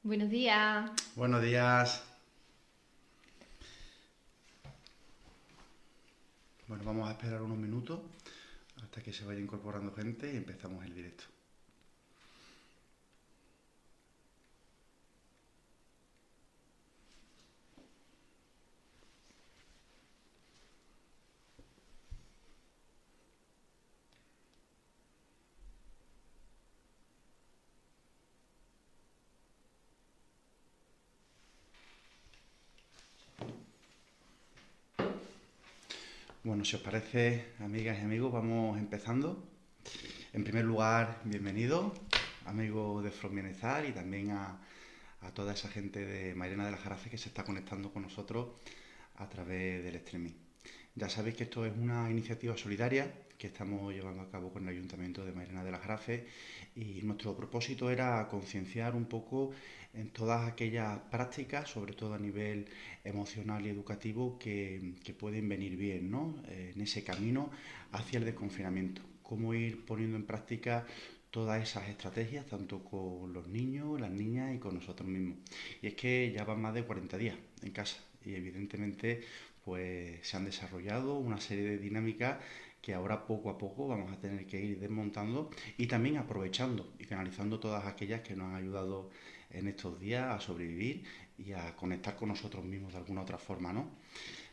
Buenos días. Buenos días. Bueno, vamos a esperar unos minutos hasta que se vaya incorporando gente y empezamos el directo. Bueno, si os parece, amigas y amigos, vamos empezando. En primer lugar, bienvenido, amigo de From Bienestar, y también a toda esa gente de Mairena de la Jarafe que se está conectando con nosotros a través del streaming. Ya sabéis que esto es una iniciativa solidaria que estamos llevando a cabo con el Ayuntamiento de Mairena de la Jarafe, y nuestro propósito era concienciar un poco en todas aquellas prácticas, sobre todo a nivel emocional y educativo, que pueden venir bien, ¿no? En ese camino hacia el desconfinamiento. Cómo ir poniendo en práctica todas esas estrategias, tanto con los niños, las niñas y con nosotros mismos. Y es que ya van más de 40 días en casa y evidentemente pues se han desarrollado una serie de dinámicas que ahora poco a poco vamos a tener que ir desmontando y también aprovechando y canalizando todas aquellas que nos han ayudado en estos días a sobrevivir y a conectar con nosotros mismos de alguna otra forma, ¿no?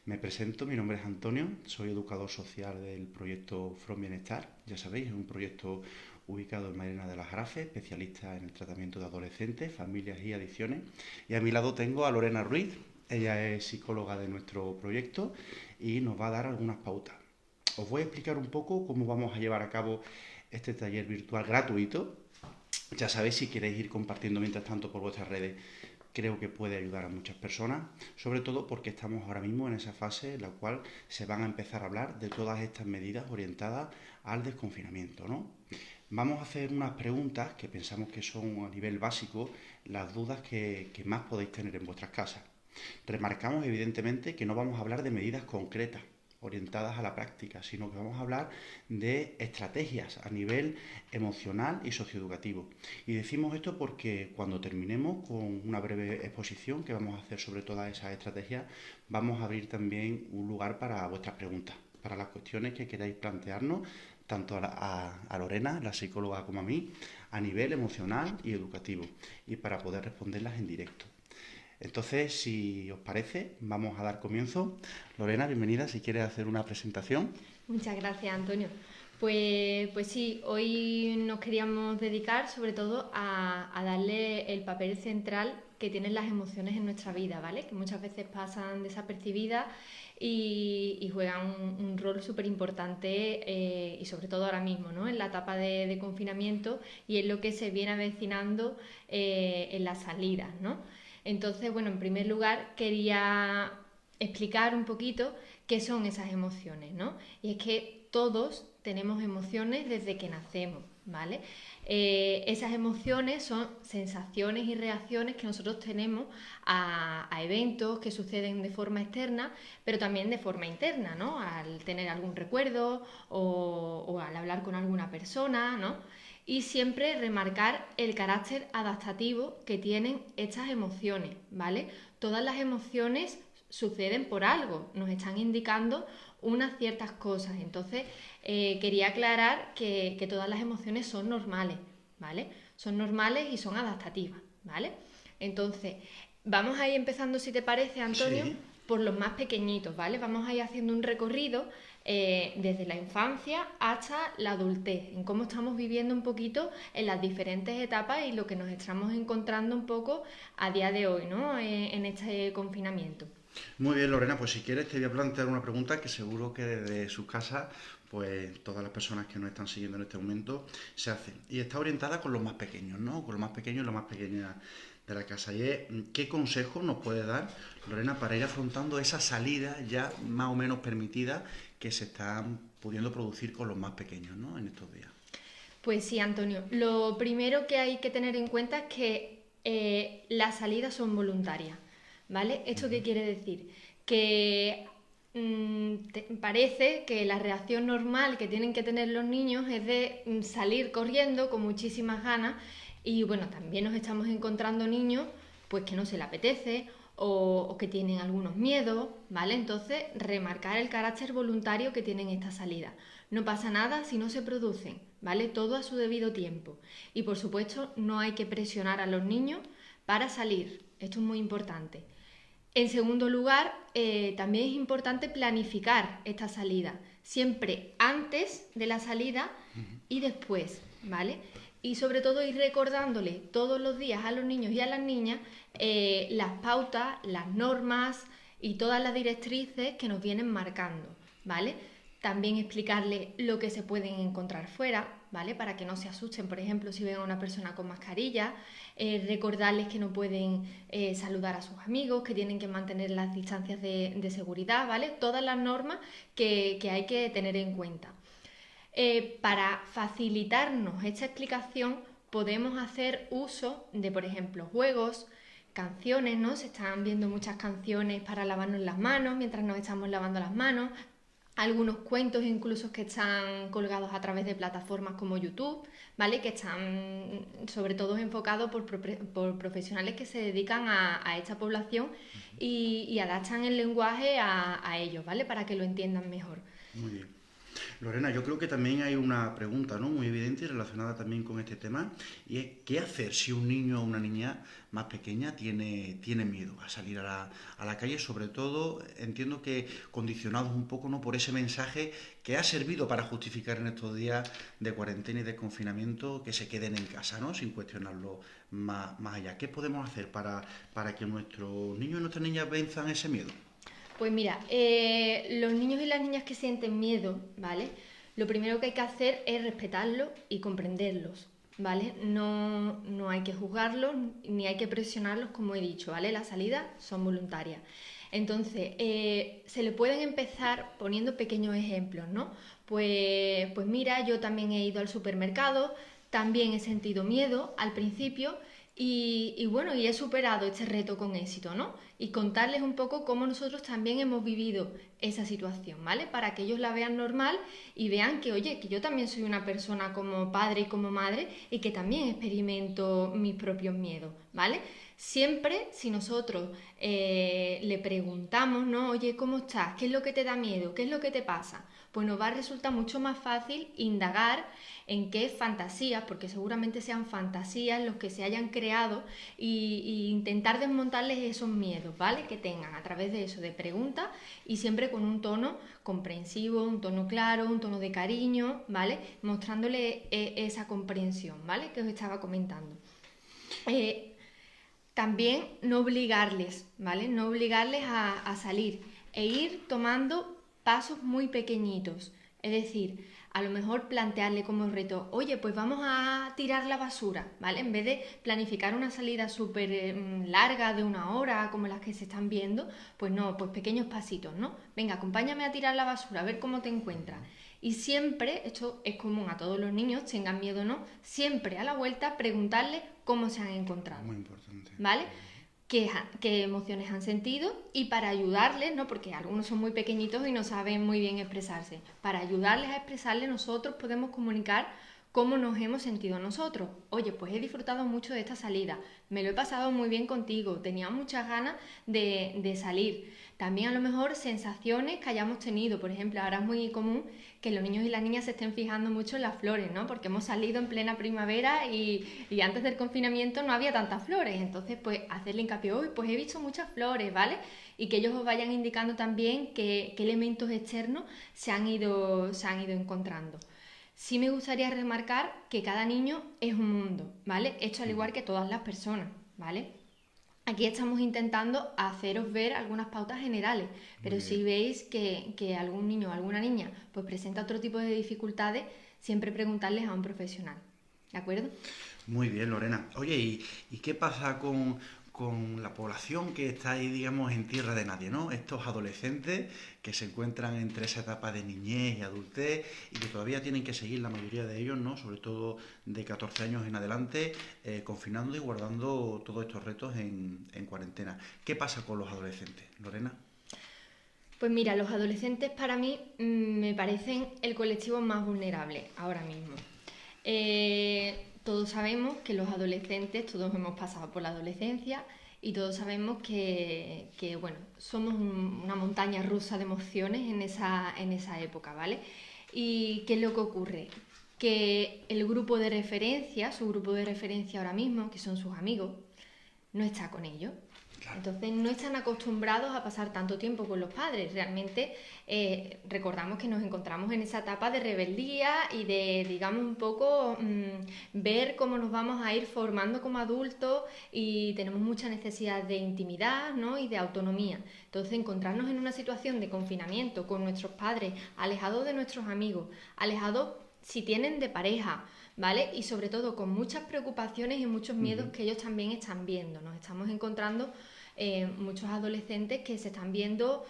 Me presento, mi nombre es Antonio, soy educador social del proyecto From Bienestar. Ya sabéis, es un proyecto ubicado en Mairena de la Jarafe, especialista en el tratamiento de adolescentes, familias y adicciones. Y a mi lado tengo a Lorena Ruiz, ella es psicóloga de nuestro proyecto y nos va a dar algunas pautas. Os voy a explicar un poco cómo vamos a llevar a cabo este taller virtual gratuito. Ya sabéis, si queréis ir compartiendo mientras tanto por vuestras redes, creo que puede ayudar a muchas personas, sobre todo porque estamos ahora mismo en esa fase en la cual se van a empezar a hablar de todas estas medidas orientadas al desconfinamiento, ¿no? Vamos a hacer unas preguntas que pensamos que son a nivel básico las dudas que más podéis tener en vuestras casas. Remarcamos evidentemente que no vamos a hablar de medidas concretas orientadas a la práctica, sino que vamos a hablar de estrategias a nivel emocional y socioeducativo. Y decimos esto porque cuando terminemos con una breve exposición que vamos a hacer sobre todas esas estrategias, vamos a abrir también un lugar para vuestras preguntas, para las cuestiones que queráis plantearnos, tanto a Lorena, la psicóloga, como a mí, a nivel emocional y educativo, y para poder responderlas en directo. Entonces, si os parece, vamos a dar comienzo. Lorena, bienvenida, si quieres hacer una presentación. Muchas gracias, Antonio. Pues sí, hoy nos queríamos dedicar sobre todo a darle el papel central que tienen las emociones en nuestra vida, ¿vale? Que muchas veces pasan desapercibidas y juegan un rol súper importante y sobre todo ahora mismo, ¿no? En la etapa de confinamiento y en lo que se viene avecinando en las salidas, ¿no? Entonces, bueno, en primer lugar quería explicar un poquito qué son esas emociones, ¿no? Y es que todos tenemos emociones desde que nacemos, ¿vale? Esas emociones son sensaciones y reacciones que nosotros tenemos a eventos que suceden de forma externa, pero también de forma interna, ¿no? Al tener algún recuerdo o al hablar con alguna persona, ¿no? Y siempre remarcar el carácter adaptativo que tienen estas emociones, ¿vale? Todas las emociones suceden por algo, nos están indicando unas ciertas cosas. Entonces, quería aclarar que todas las emociones son normales, ¿vale? Son normales y son adaptativas, ¿vale? Entonces, vamos a ir empezando, si te parece, Antonio, Sí. por los más pequeñitos, ¿vale? Vamos a ir haciendo un recorrido desde la infancia hasta la adultez, en cómo estamos viviendo un poquito en las diferentes etapas y lo que nos estamos encontrando un poco a día de hoy, ¿no? En este confinamiento. Muy bien, Lorena, pues si quieres te voy a plantear una pregunta que seguro que desde sus casas, pues todas las personas que nos están siguiendo en este momento se hacen. Y está orientada con los más pequeños, ¿no? Con los más pequeños y los más pequeñas de la casa. Y es, ¿qué consejo nos puede dar, Lorena, para ir afrontando esa salida ya más o menos permitida que se están pudiendo producir con los más pequeños, ¿no? En estos días. Pues sí, Antonio. Lo primero que hay que tener en cuenta es que las salidas son voluntarias, ¿vale? ¿Esto qué quiere decir? Que parece que la reacción normal que tienen que tener los niños es de salir corriendo con muchísimas ganas y bueno, también nos estamos encontrando niños pues que no se le apetece o que tienen algunos miedos, ¿vale? Entonces, remarcar el carácter voluntario que tienen estas salidas. No pasa nada si no se producen, ¿vale? Todo a su debido tiempo. Y por supuesto, no hay que presionar a los niños para salir. Esto es muy importante. En segundo lugar, también es importante planificar esta salida, siempre antes de la salida y después, ¿vale? Y sobre todo ir recordándole todos los días a los niños y a las niñas las pautas, las normas y todas las directrices que nos vienen marcando, ¿vale? También explicarles lo que se pueden encontrar fuera, ¿vale? Para que no se asusten, por ejemplo, si ven a una persona con mascarilla, recordarles que no pueden saludar a sus amigos, que tienen que mantener las distancias de seguridad, ¿vale? Todas las normas que hay que tener en cuenta. Para facilitarnos esta explicación podemos hacer uso de, por ejemplo, juegos, canciones, ¿no? Se están viendo muchas canciones para lavarnos las manos mientras nos estamos lavando las manos, algunos cuentos incluso que están colgados a través de plataformas como YouTube, ¿vale? Que están sobre todo enfocados por profesionales que se dedican a esta población y adaptan el lenguaje a ellos, ¿vale? Para que lo entiendan mejor. Muy bien. Lorena, yo creo que también hay una pregunta, ¿no?, muy evidente y relacionada también con este tema, y es ¿qué hacer si un niño o una niña más pequeña tiene miedo a salir a la calle? Sobre todo, entiendo que condicionados un poco, ¿no?, por ese mensaje que ha servido para justificar en estos días de cuarentena y de confinamiento que se queden en casa, ¿no?, sin cuestionarlo más allá. ¿Qué podemos hacer para que nuestros niños y nuestras niñas venzan ese miedo? Pues mira, los niños y las niñas que sienten miedo, ¿vale? Lo primero que hay que hacer es respetarlos y comprenderlos, ¿vale? No hay que juzgarlos ni hay que presionarlos, como he dicho, ¿vale? Las salidas son voluntarias. Entonces, se le pueden empezar poniendo pequeños ejemplos, ¿no? Pues mira, yo también he ido al supermercado, también he sentido miedo al principio y bueno, y he superado este reto con éxito, ¿no? Y contarles un poco cómo nosotros también hemos vivido esa situación, ¿vale? Para que ellos la vean normal y vean que, oye, que yo también soy una persona como padre y como madre y que también experimento mis propios miedos, ¿vale? Siempre si nosotros le preguntamos, ¿no? Oye, ¿cómo estás? ¿Qué es lo que te da miedo? ¿Qué es lo que te pasa? Pues nos va a resultar mucho más fácil indagar en qué fantasías, porque seguramente sean fantasías los que se hayan creado y intentar desmontarles esos miedos, ¿vale? Que tengan a través de eso, de preguntas y siempre con un tono comprensivo, un tono claro, un tono de cariño, ¿vale? Mostrándole esa comprensión, ¿vale? Que os estaba comentando. También no obligarles, ¿vale? No obligarles a salir e ir tomando pasos muy pequeñitos. Es decir, a lo mejor plantearle como reto, oye, pues vamos a tirar la basura, ¿vale? En vez de planificar una salida súper larga de 1 hora, como las que se están viendo, pues no, pues pequeños pasitos, ¿no? Venga, acompáñame a tirar la basura, a ver cómo te encuentras. Y siempre, esto es común a todos los niños, tengan miedo o no, siempre a la vuelta preguntarles cómo se han encontrado. Muy importante. ¿Vale? Qué emociones han sentido y para ayudarles, ¿no? Porque algunos son muy pequeñitos y no saben muy bien expresarse. Para ayudarles a expresarle nosotros podemos comunicar cómo nos hemos sentido nosotros. Oye, pues he disfrutado mucho de esta salida, me lo he pasado muy bien contigo, tenía muchas ganas de salir. También a lo mejor sensaciones que hayamos tenido, por ejemplo, ahora es muy común que los niños y las niñas se estén fijando mucho en las flores, ¿no? Porque hemos salido en plena primavera y antes del confinamiento no había tantas flores, entonces pues hacerle hincapié, hoy pues he visto muchas flores, ¿vale? Y que ellos os vayan indicando también qué elementos externos se han ido encontrando. Sí me gustaría remarcar que cada niño es un mundo, ¿vale? Esto al igual que todas las personas, ¿vale? Aquí estamos intentando haceros ver algunas pautas generales, pero si veis que algún niño o alguna niña pues presenta otro tipo de dificultades, siempre preguntarles a un profesional, ¿de acuerdo? Muy bien, Lorena. Oye, ¿y qué pasa con la población que está ahí, digamos, en tierra de nadie, ¿no? Estos adolescentes que se encuentran entre esa etapa de niñez y adultez y que todavía tienen que seguir, la mayoría de ellos, ¿no?, sobre todo de 14 años en adelante, confinando y guardando todos estos retos en cuarentena. ¿Qué pasa con los adolescentes, Lorena? Pues mira, los adolescentes para mí me parecen el colectivo más vulnerable ahora mismo. Todos sabemos que los adolescentes, todos hemos pasado por la adolescencia y todos sabemos que bueno, somos una montaña rusa de emociones en esa época, ¿vale? ¿Y qué es lo que ocurre? Que el grupo de referencia, su grupo de referencia ahora mismo, que son sus amigos, no está con ellos. Claro. Entonces no están acostumbrados a pasar tanto tiempo con los padres. Realmente recordamos que nos encontramos en esa etapa de rebeldía y de, digamos, un poco ver cómo nos vamos a ir formando como adultos y tenemos mucha necesidad de intimidad, ¿no? Y de autonomía. Entonces encontrarnos en una situación de confinamiento con nuestros padres, alejados de nuestros amigos, alejados si tienen de pareja, ¿vale? Y sobre todo con muchas preocupaciones y muchos miedos que ellos también están viendo. Nos estamos encontrando muchos adolescentes que se están viendo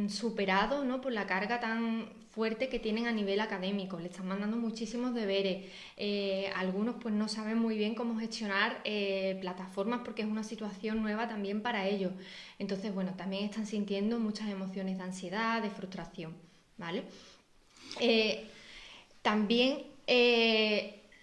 superados, ¿no? Por la carga tan fuerte que tienen a nivel académico. Le están mandando muchísimos deberes. Algunos pues no saben muy bien cómo gestionar plataformas porque es una situación nueva también para ellos. Entonces, bueno, también están sintiendo muchas emociones de ansiedad, de frustración, ¿vale? También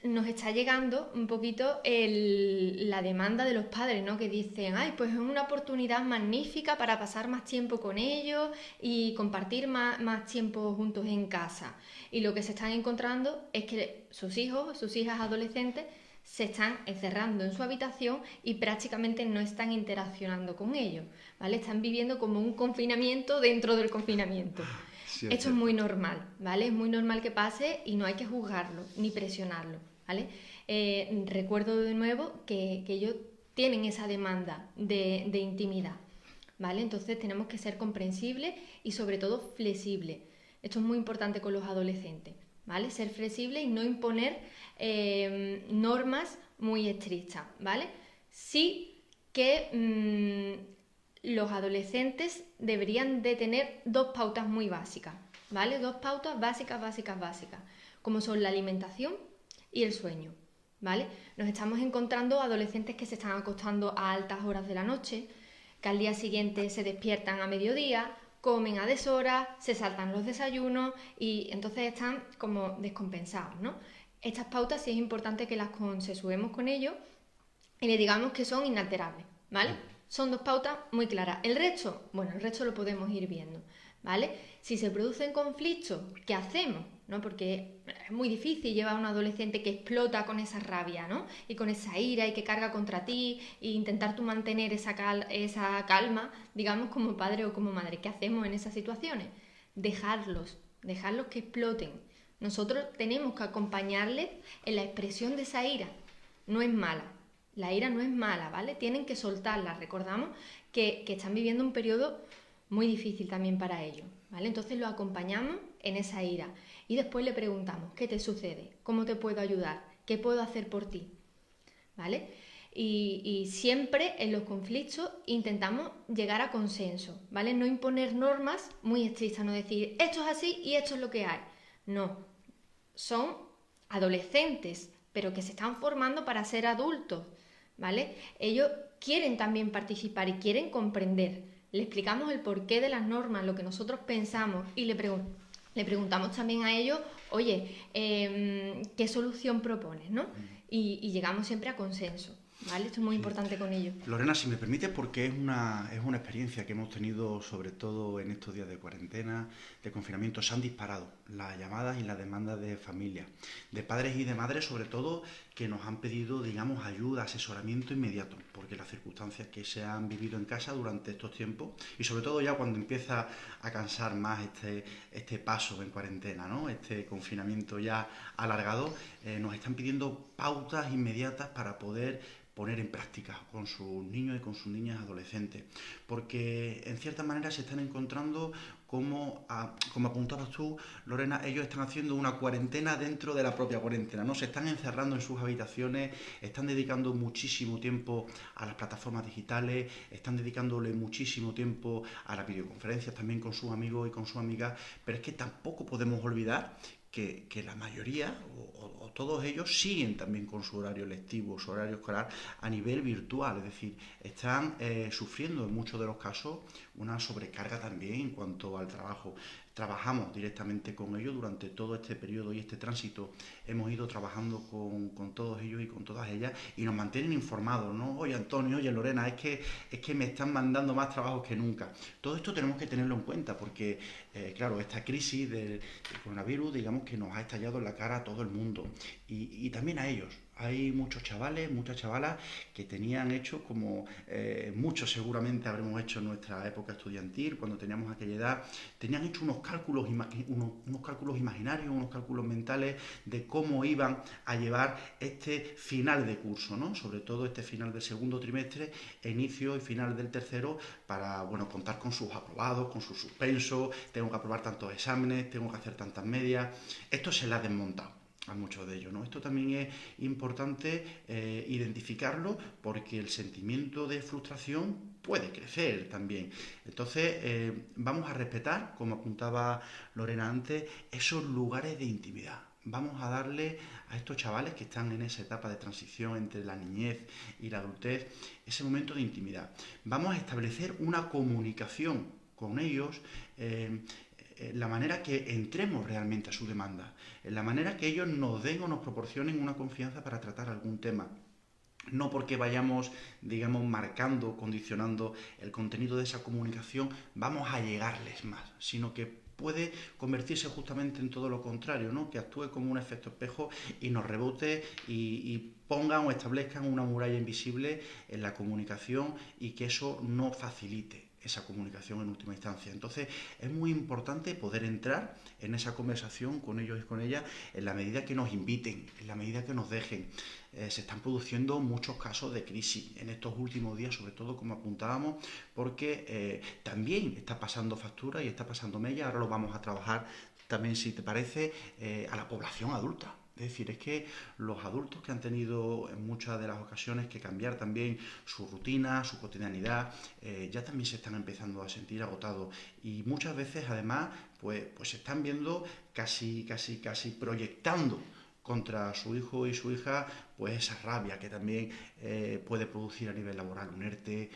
nos está llegando un poquito la demanda de los padres, ¿no? Que dicen, ay, pues es una oportunidad magnífica para pasar más tiempo con ellos y compartir más tiempo juntos en casa. Y lo que se están encontrando es que sus hijos, sus hijas adolescentes, se están encerrando en su habitación y prácticamente no están interaccionando con ellos, ¿vale? Están viviendo como un confinamiento dentro del confinamiento. Sí, Esto es muy normal, ¿vale? Es muy normal que pase y no hay que juzgarlo ni presionarlo, ¿vale? Recuerdo de nuevo que ellos tienen esa demanda de intimidad, ¿vale? Entonces tenemos que ser comprensibles y sobre todo flexibles. Esto es muy importante con los adolescentes, ¿vale? Ser flexibles y no imponer normas muy estrictas, ¿vale? Sí que los adolescentes deberían de tener dos pautas muy básicas, ¿vale? Dos pautas básicas, como son la alimentación y el sueño, ¿vale? Nos estamos encontrando adolescentes que se están acostando a altas horas de la noche, que al día siguiente se despiertan a mediodía, comen a deshora, se saltan los desayunos y entonces están como descompensados, ¿no? Estas pautas sí es importante que las consensuemos con ellos y le digamos que son inalterables, ¿vale? Son dos pautas muy claras. El resto, bueno, el resto lo podemos ir viendo, ¿vale? Si se producen conflictos, ¿qué hacemos? ¿No? Porque es muy difícil llevar a un adolescente que explota con esa rabia, ¿no? Y con esa ira y que carga contra ti e intentar tú mantener esa calma, digamos, como padre o como madre. ¿Qué hacemos en esas situaciones? Dejarlos que exploten. Nosotros tenemos que acompañarles en la expresión de esa ira. No es mala. La ira no es mala, ¿vale? Tienen que soltarla. Recordamos que están viviendo un periodo muy difícil también para ellos, ¿vale? Entonces lo acompañamos en esa ira y después le preguntamos, ¿qué te sucede? ¿Cómo te puedo ayudar? ¿Qué puedo hacer por ti? ¿Vale? Y siempre en los conflictos intentamos llegar a consenso, ¿vale? No imponer normas muy estrictas, no decir, esto es así y esto es lo que hay. No, son adolescentes, pero que se están formando para ser adultos, ¿vale? Ellos quieren también participar y quieren comprender. Le explicamos el porqué de las normas, lo que nosotros pensamos y le preguntamos también a ellos, oye, ¿qué solución propones, no? Y llegamos siempre a consenso, ¿vale? Esto es muy importante con ellos. Lorena, si me permites, porque es una experiencia que hemos tenido, sobre todo en estos días de cuarentena, de confinamiento, se han disparado las llamadas y las demandas de familias, de padres y de madres, sobre todo, que nos han pedido, digamos, ayuda, asesoramiento inmediato, porque las circunstancias que se han vivido en casa durante estos tiempos, y sobre todo ya cuando empieza a cansar más este paso en cuarentena, ¿no? Este confinamiento ya alargado, nos están pidiendo pautas inmediatas para poder poner en práctica con sus niños y con sus niñas adolescentes, porque en cierta manera se están encontrando como apuntabas tú, Lorena, ellos están haciendo una cuarentena dentro de la propia cuarentena, ¿no? Se están encerrando en sus habitaciones, están dedicando muchísimo tiempo a las plataformas digitales, están dedicándole muchísimo tiempo a las videoconferencias también con sus amigos y con sus amigas, pero es que tampoco podemos olvidar que la mayoría o todos ellos siguen también con su horario lectivo, su horario escolar a nivel virtual, es decir, están sufriendo en muchos de los casos una sobrecarga también en cuanto al trabajo. trabajamos directamente con ellos durante todo este periodo y este tránsito. Hemos ido trabajando con todos ellos y con todas ellas y nos mantienen informados, ¿no? Oye, Antonio, oye, Lorena, es que me están mandando más trabajos que nunca. Todo esto tenemos que tenerlo en cuenta porque, claro, esta crisis del coronavirus, digamos que nos ha estallado en la cara a todo el mundo y también a ellos. Hay muchos chavales, muchas chavalas que tenían hecho como muchos seguramente habremos hecho en nuestra época estudiantil, cuando teníamos aquella edad, tenían hecho unos cálculos imaginarios, unos cálculos mentales de cómo iban a llevar este final de curso, ¿no? Sobre todo este final del segundo trimestre, inicio y final del tercero, para, bueno, contar con sus aprobados, con sus suspensos, tengo que aprobar tantos exámenes, tengo que hacer tantas medias. Esto se la ha desmontado a muchos de ellos, ¿no? Esto también es importante identificarlo porque el sentimiento de frustración puede crecer también. Entonces, vamos a respetar, como apuntaba Lorena antes, esos lugares de intimidad. Vamos a darle a estos chavales que están en esa etapa de transición entre la niñez y la adultez ese momento de intimidad. Vamos a establecer una comunicación con ellos, la manera que entremos realmente a su demanda, en la manera que ellos nos den o nos proporcionen una confianza para tratar algún tema. No porque vayamos, digamos, marcando, condicionando el contenido de esa comunicación, vamos a llegarles más, sino que puede convertirse justamente en todo lo contrario, ¿no? Que actúe como un efecto espejo y nos rebote y pongan o establezcan una muralla invisible en la comunicación y que eso no facilite esa comunicación en última instancia. Entonces es muy importante poder entrar en esa conversación con ellos y con ellas en la medida que nos inviten, en la medida que nos dejen. Se están produciendo muchos casos de crisis en estos últimos días, sobre todo como apuntábamos, porque también está pasando factura y está pasando mella. Ahora lo vamos a trabajar también, si te parece, a la población adulta. Es decir, es que los adultos que han tenido en muchas de las ocasiones que cambiar también su rutina, su cotidianidad, ya también se están empezando a sentir agotados y muchas veces además pues se están viendo casi proyectando contra su hijo y su hija pues esa rabia que también puede producir a nivel laboral un ERTE,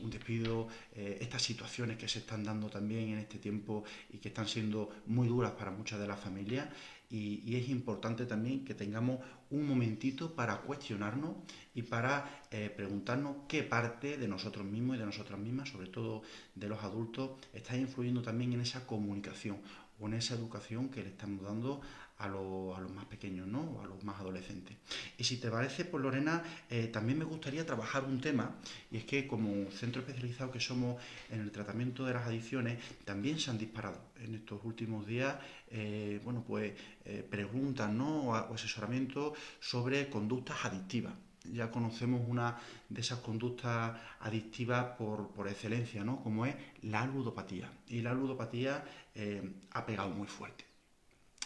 un despido, estas situaciones que se están dando también en este tiempo y que están siendo muy duras para muchas de las familias y es importante también que tengamos un momentito para cuestionarnos y para preguntarnos qué parte de nosotros mismos y de nosotras mismas, sobre todo de los adultos, está influyendo también en esa comunicación o en esa educación que le estamos dando a los más pequeños, ¿no? A los más adolescentes. Y si te parece, pues Lorena, también me gustaría trabajar un tema, y es que como centro especializado que somos en el tratamiento de las adicciones, también se han disparado en estos últimos días, preguntas, ¿no? O asesoramiento sobre conductas adictivas. Ya conocemos una de esas conductas adictivas por excelencia, ¿no? Como es la ludopatía. Y la ludopatía ha pegado muy fuerte.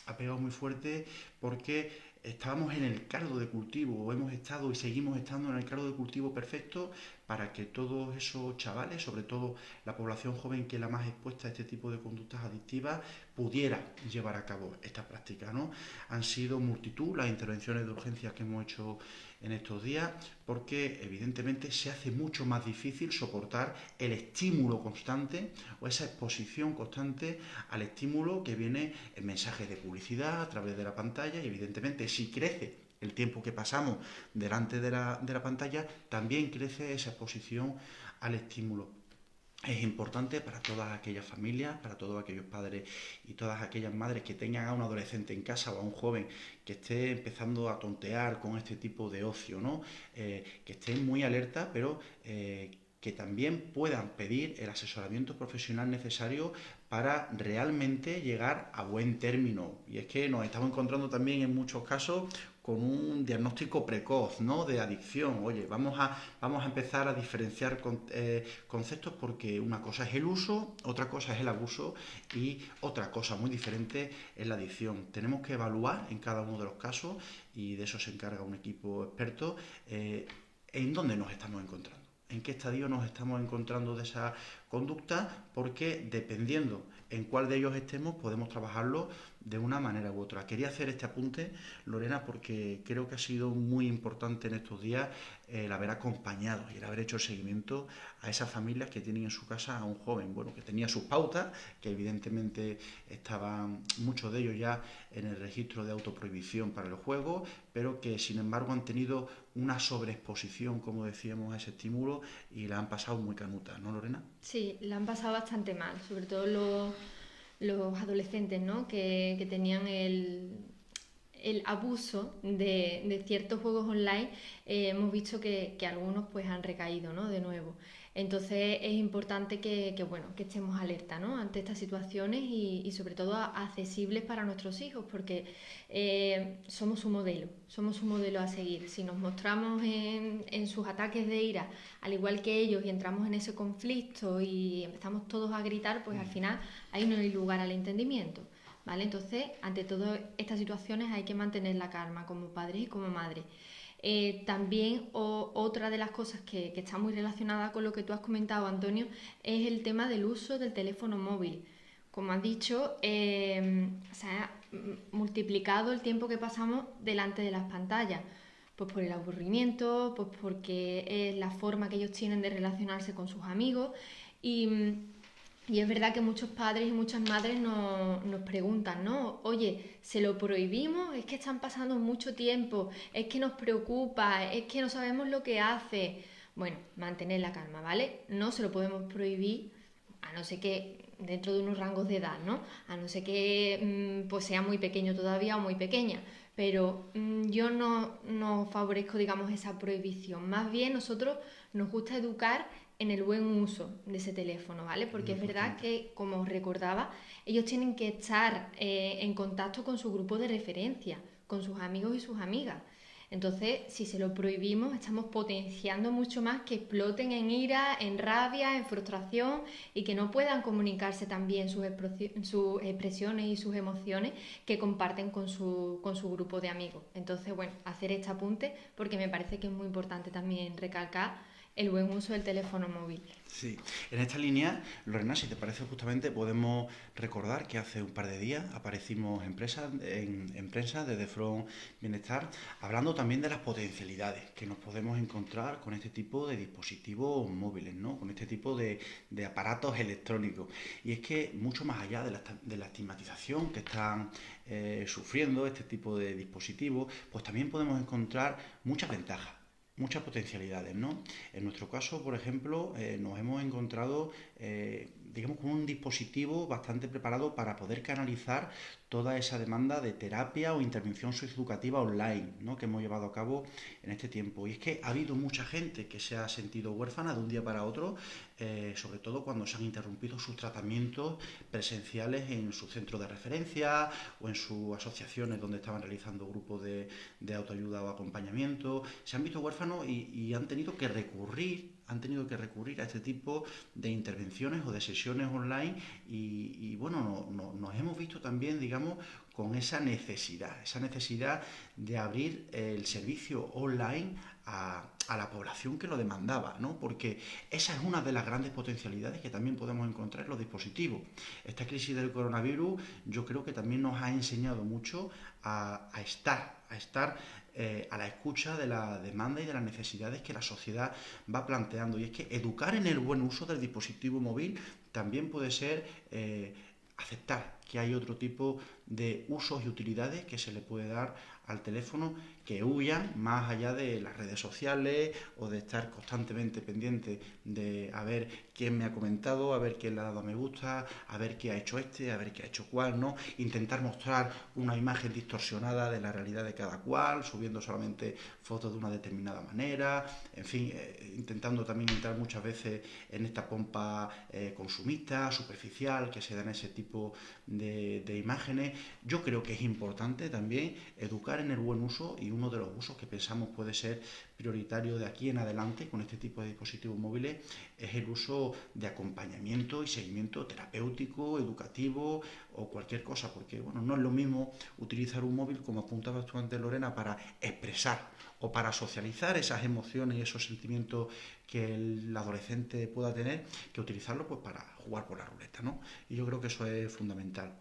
Ha pegado muy fuerte porque estábamos en el caldo de cultivo, o hemos estado y seguimos estando en el caldo de cultivo perfecto para que todos esos chavales, sobre todo la población joven que es la más expuesta a este tipo de conductas adictivas, pudiera llevar a cabo esta práctica, ¿no? Han sido multitud las intervenciones de urgencias que hemos hecho en estos días porque evidentemente se hace mucho más difícil soportar el estímulo constante o esa exposición constante al estímulo que viene en mensajes de publicidad a través de la pantalla y evidentemente si crece el tiempo que pasamos delante de la pantalla, también crece esa exposición al estímulo. Es importante para todas aquellas familias, para todos aquellos padres y todas aquellas madres que tengan a un adolescente en casa o a un joven que esté empezando a tontear con este tipo de ocio, ¿no? Que estén muy alerta, pero que también puedan pedir el asesoramiento profesional necesario para realmente llegar a buen término. Y es que nos estamos encontrando también en muchos casos con un diagnóstico precoz, ¿no? De adicción. Oye, vamos a empezar a diferenciar conceptos porque una cosa es el uso, otra cosa es el abuso y otra cosa muy diferente es la adicción. Tenemos que evaluar en cada uno de los casos, y de eso se encarga un equipo experto, en dónde nos estamos encontrando, en qué estadio nos estamos encontrando de esa conducta, porque dependiendo en cuál de ellos estemos podemos trabajarlo de una manera u otra. Quería hacer este apunte, Lorena, porque creo que ha sido muy importante en estos días el haber acompañado y el haber hecho el seguimiento a esas familias que tienen en su casa a un joven, bueno, que tenía sus pautas, que evidentemente estaban muchos de ellos ya en el registro de autoprohibición para el juego, pero que sin embargo han tenido una sobreexposición, como decíamos, a ese estímulo y la han pasado muy canuta, ¿no, Lorena? Sí, la han pasado bastante mal, sobre todo los adolescentes, ¿no? Que tenían el abuso de ciertos juegos online. Hemos visto que algunos pues han recaído, ¿no? De nuevo. Entonces es importante bueno, que estemos alerta, ¿no? Ante estas situaciones y sobre todo accesibles para nuestros hijos, porque somos su modelo a seguir. Si nos mostramos en sus ataques de ira, al igual que ellos, y entramos en ese conflicto y empezamos todos a gritar, pues al final ahí no hay lugar al entendimiento. ¿Vale? Entonces, ante todas estas situaciones hay que mantener la calma como padres y como madres. También otra de las cosas que está muy relacionada con lo que tú has comentado, Antonio, es el tema del uso del teléfono móvil. Como has dicho, se ha multiplicado el tiempo que pasamos delante de las pantallas, pues por el aburrimiento, pues porque es la forma que ellos tienen de relacionarse con sus amigos y es verdad que muchos padres y muchas madres nos preguntan, ¿no? Oye, ¿se lo prohibimos? Es que están pasando mucho tiempo, es que nos preocupa, es que no sabemos lo que hace. Bueno, mantener la calma, ¿vale? No se lo podemos prohibir, a no ser que dentro de unos rangos de edad, ¿no? A no ser que pues sea muy pequeño todavía o muy pequeña. Pero yo no favorezco, digamos, esa prohibición. Más bien nosotros nos gusta educar en el buen uso de ese teléfono, ¿vale? Muy Porque es verdad importante. que, como os recordaba, ellos tienen que estar en contacto con su grupo de referencia, con sus amigos y sus amigas. Entonces, si se lo prohibimos, estamos potenciando mucho más que exploten en ira, en rabia, en frustración y que no puedan comunicarse también sus expresiones y sus emociones que comparten con su grupo de amigos. Entonces, bueno, hacer este apunte porque me parece que es muy importante también recalcar el buen uso del teléfono móvil. Sí, en esta línea, Lorena, si te parece justamente, podemos recordar que hace un par de días aparecimos en prensa de Front Bienestar, hablando también de las potencialidades que nos podemos encontrar con este tipo de dispositivos móviles, ¿no? Con este tipo de aparatos electrónicos. Y es que mucho más allá de la estigmatización que están sufriendo este tipo de dispositivos, pues también podemos encontrar muchas ventajas, muchas potencialidades, ¿no? En nuestro caso, por ejemplo, nos hemos encontrado, digamos, con un dispositivo bastante preparado para poder canalizar toda esa demanda de terapia o intervención socioeducativa online, ¿no? Que hemos llevado a cabo en este tiempo. Y es que ha habido mucha gente que se ha sentido huérfana de un día para otro, sobre todo cuando se han interrumpido sus tratamientos presenciales en su centro de referencia o en sus asociaciones donde estaban realizando grupos de autoayuda o acompañamiento. Se han visto huérfanos y han tenido que recurrir a este tipo de intervenciones o de sesiones online y bueno, nos hemos visto también, digamos, con esa necesidad de abrir el servicio online a la población que lo demandaba, ¿no? Porque esa es una de las grandes potencialidades que también podemos encontrar en los dispositivos. Esta crisis del coronavirus yo creo que también nos ha enseñado mucho a estar a la escucha de la demanda y de las necesidades que la sociedad va planteando. Y es que educar en el buen uso del dispositivo móvil también puede ser aceptar que hay otro tipo de usos y utilidades que se le puede dar al teléfono que huyan más allá de las redes sociales o de estar constantemente pendiente de a ver quién me ha comentado, a ver quién le ha dado a me gusta, a ver qué ha hecho este, a ver qué ha hecho cuál, ¿no? Intentar mostrar una imagen distorsionada de la realidad de cada cual, subiendo solamente fotos de una determinada manera, en fin, intentando también entrar muchas veces en esta pompa consumista, superficial, que se da en ese tipo de imágenes. Yo creo que es importante también educar en el buen uso y uno de los usos que pensamos puede ser prioritario de aquí en adelante con este tipo de dispositivos móviles es el uso de acompañamiento y seguimiento terapéutico, educativo o cualquier cosa, porque bueno, no es lo mismo utilizar un móvil, como apuntabas tú antes, Lorena, para expresar o para socializar esas emociones y esos sentimientos que el adolescente pueda tener, que utilizarlo pues para jugar por la ruleta, ¿no? Y yo creo que eso es fundamental.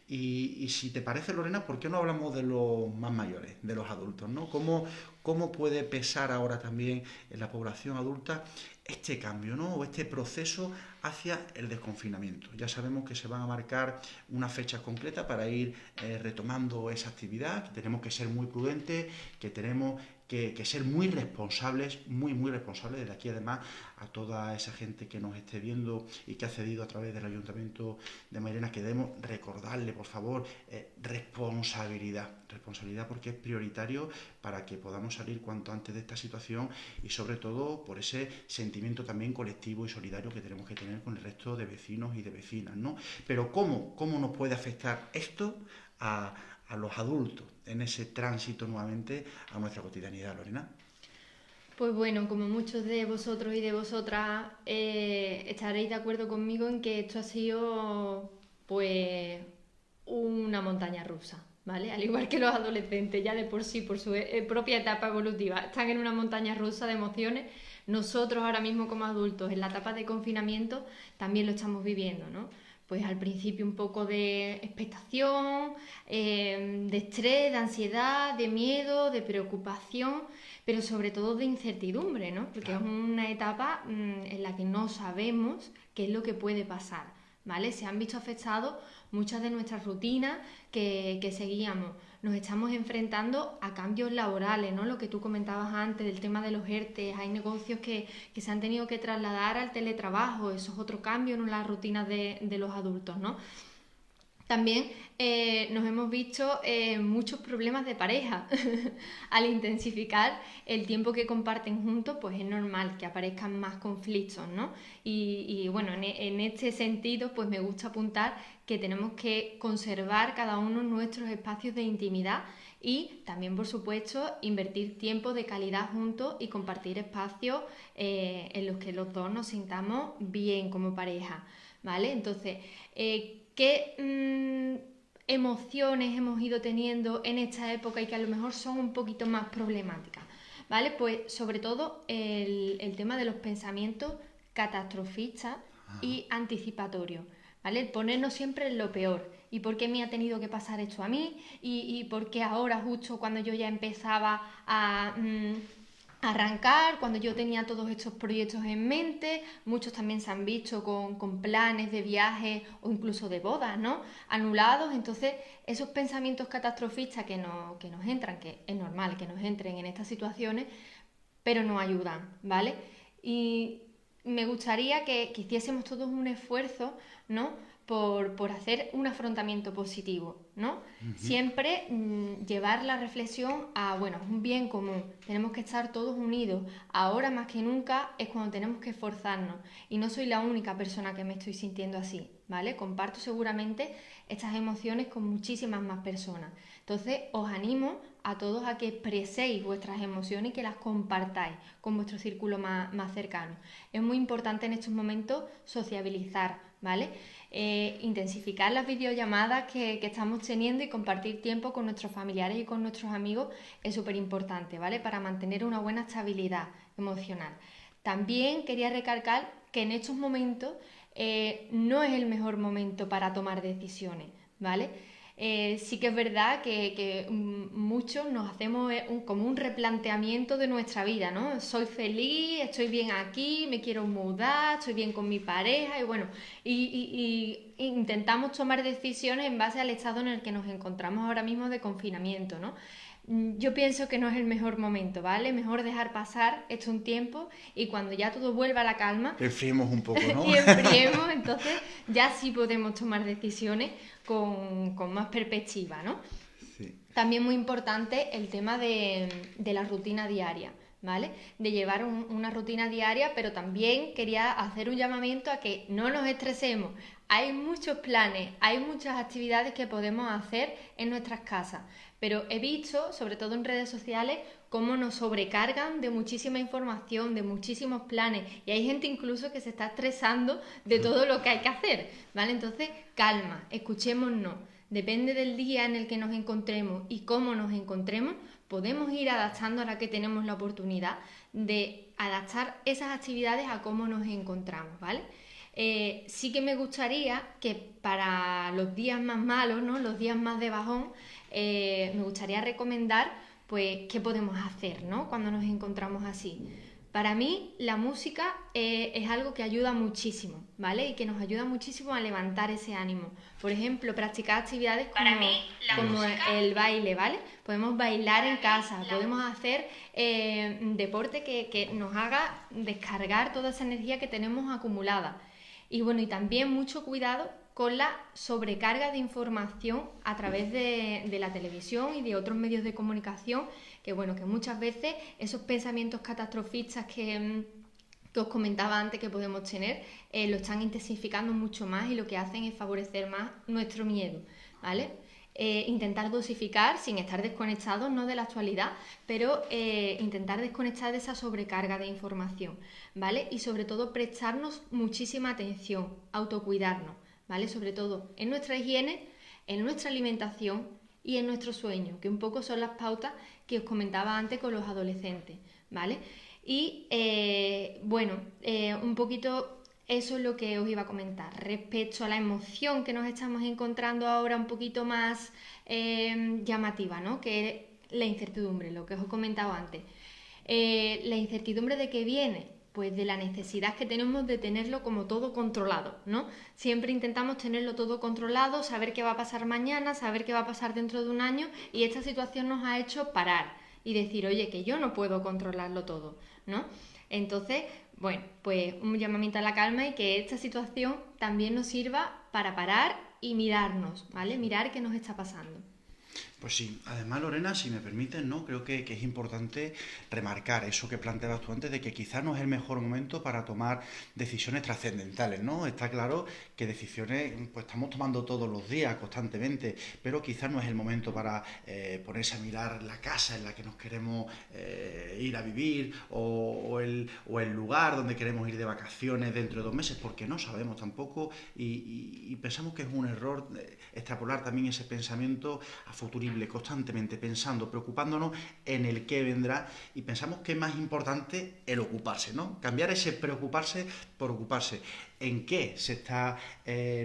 Y si te parece, Lorena, ¿por qué no hablamos de los más mayores, de los adultos, ¿no? ¿Cómo puede pesar ahora también en la población adulta este cambio, ¿no? O este proceso hacia el desconfinamiento? Ya sabemos que se van a marcar unas fechas concretas para ir retomando esa actividad, que tenemos que ser muy prudentes, que tenemos que ser muy responsables, muy responsables. Desde aquí, además, a toda esa gente que nos esté viendo y que ha cedido a través del Ayuntamiento de Mairena, que debemos recordarle, por favor, responsabilidad porque es prioritario para que podamos salir cuanto antes de esta situación, y sobre todo por ese sentimiento también colectivo y solidario que tenemos que tener con el resto de vecinos y de vecinas, ¿no? Pero ¿cómo nos puede afectar esto a los adultos en ese tránsito nuevamente a nuestra cotidianidad, Lorena? Pues bueno, como muchos de vosotros y de vosotras estaréis de acuerdo conmigo en que esto ha sido pues una montaña rusa, ¿vale? Al igual que los adolescentes, ya de por sí, por su propia etapa evolutiva, están en una montaña rusa de emociones. Nosotros ahora mismo como adultos, en la etapa de confinamiento, también lo estamos viviendo, ¿no? Pues al principio un poco de expectación, de estrés, de ansiedad, de miedo, de preocupación, pero sobre todo de incertidumbre, ¿no? Porque es una etapa en la que no sabemos qué es lo que puede pasar, ¿vale? Se han visto afectados muchas de nuestras rutinas que seguíamos. Nos estamos enfrentando a cambios laborales, ¿no? Lo que tú comentabas antes del tema de los ERTE, hay negocios que se han tenido que trasladar al teletrabajo, eso es otro cambio en las rutinas de los adultos, ¿no? También nos hemos visto muchos problemas de pareja. Al intensificar el tiempo que comparten juntos, pues es normal que aparezcan más conflictos, ¿no? Y bueno, en este sentido, pues me gusta apuntar que tenemos que conservar cada uno nuestros espacios de intimidad y también, por supuesto, invertir tiempo de calidad juntos y compartir espacios en los que los dos nos sintamos bien como pareja, ¿vale? Entonces, ¿qué emociones hemos ido teniendo en esta época y que a lo mejor son un poquito más problemáticas? ¿Vale? Pues sobre todo el tema de los pensamientos catastrofistas y anticipatorios, ¿vale? El ponernos siempre en lo peor. ¿Y por qué me ha tenido que pasar esto a mí? ¿Y por qué ahora, justo cuando yo ya empezaba a arrancar, cuando yo tenía todos estos proyectos en mente? Muchos también se han visto con planes de viaje o incluso de bodas, ¿no? Anulados. Entonces, esos pensamientos catastrofistas que nos entran, que es normal que nos entren en estas situaciones, pero nos ayudan, ¿vale? Y me gustaría que hiciésemos todos un esfuerzo, ¿no? Por hacer un afrontamiento positivo, ¿no? Siempre llevar la reflexión a, bueno, es un bien común, tenemos que estar todos unidos. Ahora más que nunca es cuando tenemos que esforzarnos. Y no soy la única persona que me estoy sintiendo así, ¿vale? Comparto seguramente estas emociones con muchísimas más personas. Entonces, os animo a todos a que expreséis vuestras emociones y que las compartáis con vuestro círculo más cercano. Es muy importante en estos momentos sociabilizar, ¿vale? Intensificar las videollamadas que estamos teniendo y compartir tiempo con nuestros familiares y con nuestros amigos es súper importante, ¿vale? Para mantener una buena estabilidad emocional. También quería recalcar que en estos momentos no es el mejor momento para tomar decisiones, ¿vale? Sí que es verdad que muchos nos hacemos como un replanteamiento de nuestra vida, ¿no? Soy feliz, estoy bien aquí, me quiero mudar, estoy bien con mi pareja y bueno, y intentamos tomar decisiones en base al estado en el que nos encontramos ahora mismo de confinamiento, ¿no? Yo pienso que no es el mejor momento, ¿vale? Mejor dejar pasar esto un tiempo y cuando ya todo vuelva a la calma Enfriemos un poco, ¿no? y enfriemos, entonces ya sí podemos tomar decisiones con más perspectiva, ¿no? Sí. También muy importante el tema de la rutina diaria, ¿vale? De llevar una rutina diaria, pero también quería hacer un llamamiento a que no nos estresemos. Hay muchos planes, hay muchas actividades que podemos hacer en nuestras casas, Pero he visto, sobre todo en redes sociales, cómo nos sobrecargan de muchísima información, de muchísimos planes, y hay gente incluso que se está estresando de todo lo que hay que hacer, ¿vale? Entonces, calma, escuchémonos. Depende del día en el que nos encontremos y cómo nos encontremos, podemos ir adaptando ahora que tenemos la oportunidad de adaptar esas actividades a cómo nos encontramos, ¿vale? Sí que me gustaría que para los días más malos, ¿no? Los días más de bajón, me gustaría recomendar pues qué podemos hacer, ¿no? Cuando nos encontramos así. Para mí la música es algo que ayuda muchísimo, ¿vale? Y que nos ayuda muchísimo a levantar ese ánimo. Por ejemplo, practicar actividades como el baile, ¿vale? Podemos bailar en casa, podemos hacer deporte que nos haga descargar toda esa energía que tenemos acumulada. Y bueno, y también mucho cuidado con la sobrecarga de información a través de la televisión y de otros medios de comunicación, que bueno, que muchas veces esos pensamientos catastrofistas que os comentaba antes que podemos tener, lo están intensificando mucho más y lo que hacen es favorecer más nuestro miedo, ¿vale? Intentar dosificar sin estar desconectados, no de la actualidad, pero intentar desconectar de esa sobrecarga de información, ¿vale? Y sobre todo prestarnos muchísima atención, autocuidarnos, ¿vale? Sobre todo en nuestra higiene, en nuestra alimentación y en nuestro sueño, que un poco son las pautas que os comentaba antes con los adolescentes, ¿vale? Y bueno, un poquito eso es lo que os iba a comentar. Respecto a la emoción que nos estamos encontrando ahora un poquito más llamativa, ¿no? Que es la incertidumbre, lo que os he comentado antes. La incertidumbre de qué viene, pues de la necesidad que tenemos de tenerlo como todo controlado, ¿no? Siempre intentamos tenerlo todo controlado, saber qué va a pasar mañana, saber qué va a pasar dentro de un año, y esta situación nos ha hecho parar y decir, oye, que yo no puedo controlarlo todo, ¿no? Entonces, bueno, pues un llamamiento a la calma y que esta situación también nos sirva para parar y mirarnos, ¿vale? Mirar qué nos está pasando. Pues sí, además Lorena, si me permites, ¿no? Creo que es importante remarcar eso que planteabas tú antes de que quizás no es el mejor momento para tomar decisiones trascendentales, ¿no? Está claro que decisiones pues estamos tomando todos los días, constantemente, pero quizás no es el momento para ponerse a mirar la casa en la que nos queremos ir a vivir o el lugar donde queremos ir de vacaciones dentro de 2 meses, porque no sabemos tampoco y pensamos que es un error extrapolar también ese pensamiento a futurible, constantemente pensando, preocupándonos en el qué vendrá y pensamos que es más importante el ocuparse, ¿no? Cambiar ese preocuparse por ocuparse. ¿En qué se está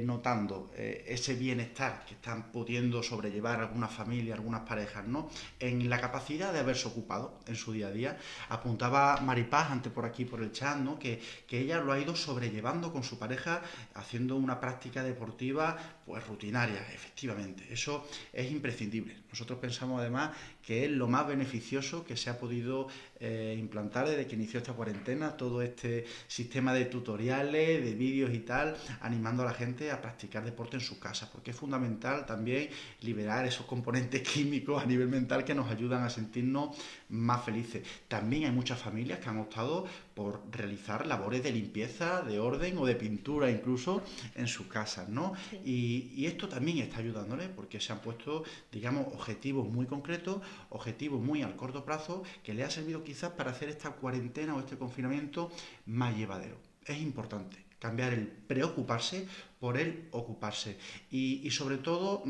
notando ese bienestar que están pudiendo sobrellevar algunas familias, algunas parejas, ¿no? En la capacidad de haberse ocupado en su día a día. Apuntaba Maripaz antes por aquí, por el chat, ¿no? Que ella lo ha ido sobrellevando con su pareja, haciendo una práctica deportiva pues rutinaria, efectivamente. Eso es imprescindible. Nosotros pensamos además que es lo más beneficioso que se ha podido implantar desde que inició esta cuarentena, todo este sistema de tutoriales, de vídeos y tal, animando a la gente a practicar deporte en su casa, porque es fundamental también liberar esos componentes químicos a nivel mental que nos ayudan a sentirnos más felices. También hay muchas familias que han optado por realizar labores de limpieza, de orden o de pintura incluso en sus casas, ¿no? Sí. Y esto también está ayudándoles porque se han puesto, digamos, objetivos muy concretos, objetivos muy al corto plazo, que les ha servido quizás para hacer esta cuarentena o este confinamiento más llevadero. Es importante cambiar el preocuparse por el ocuparse y sobre todo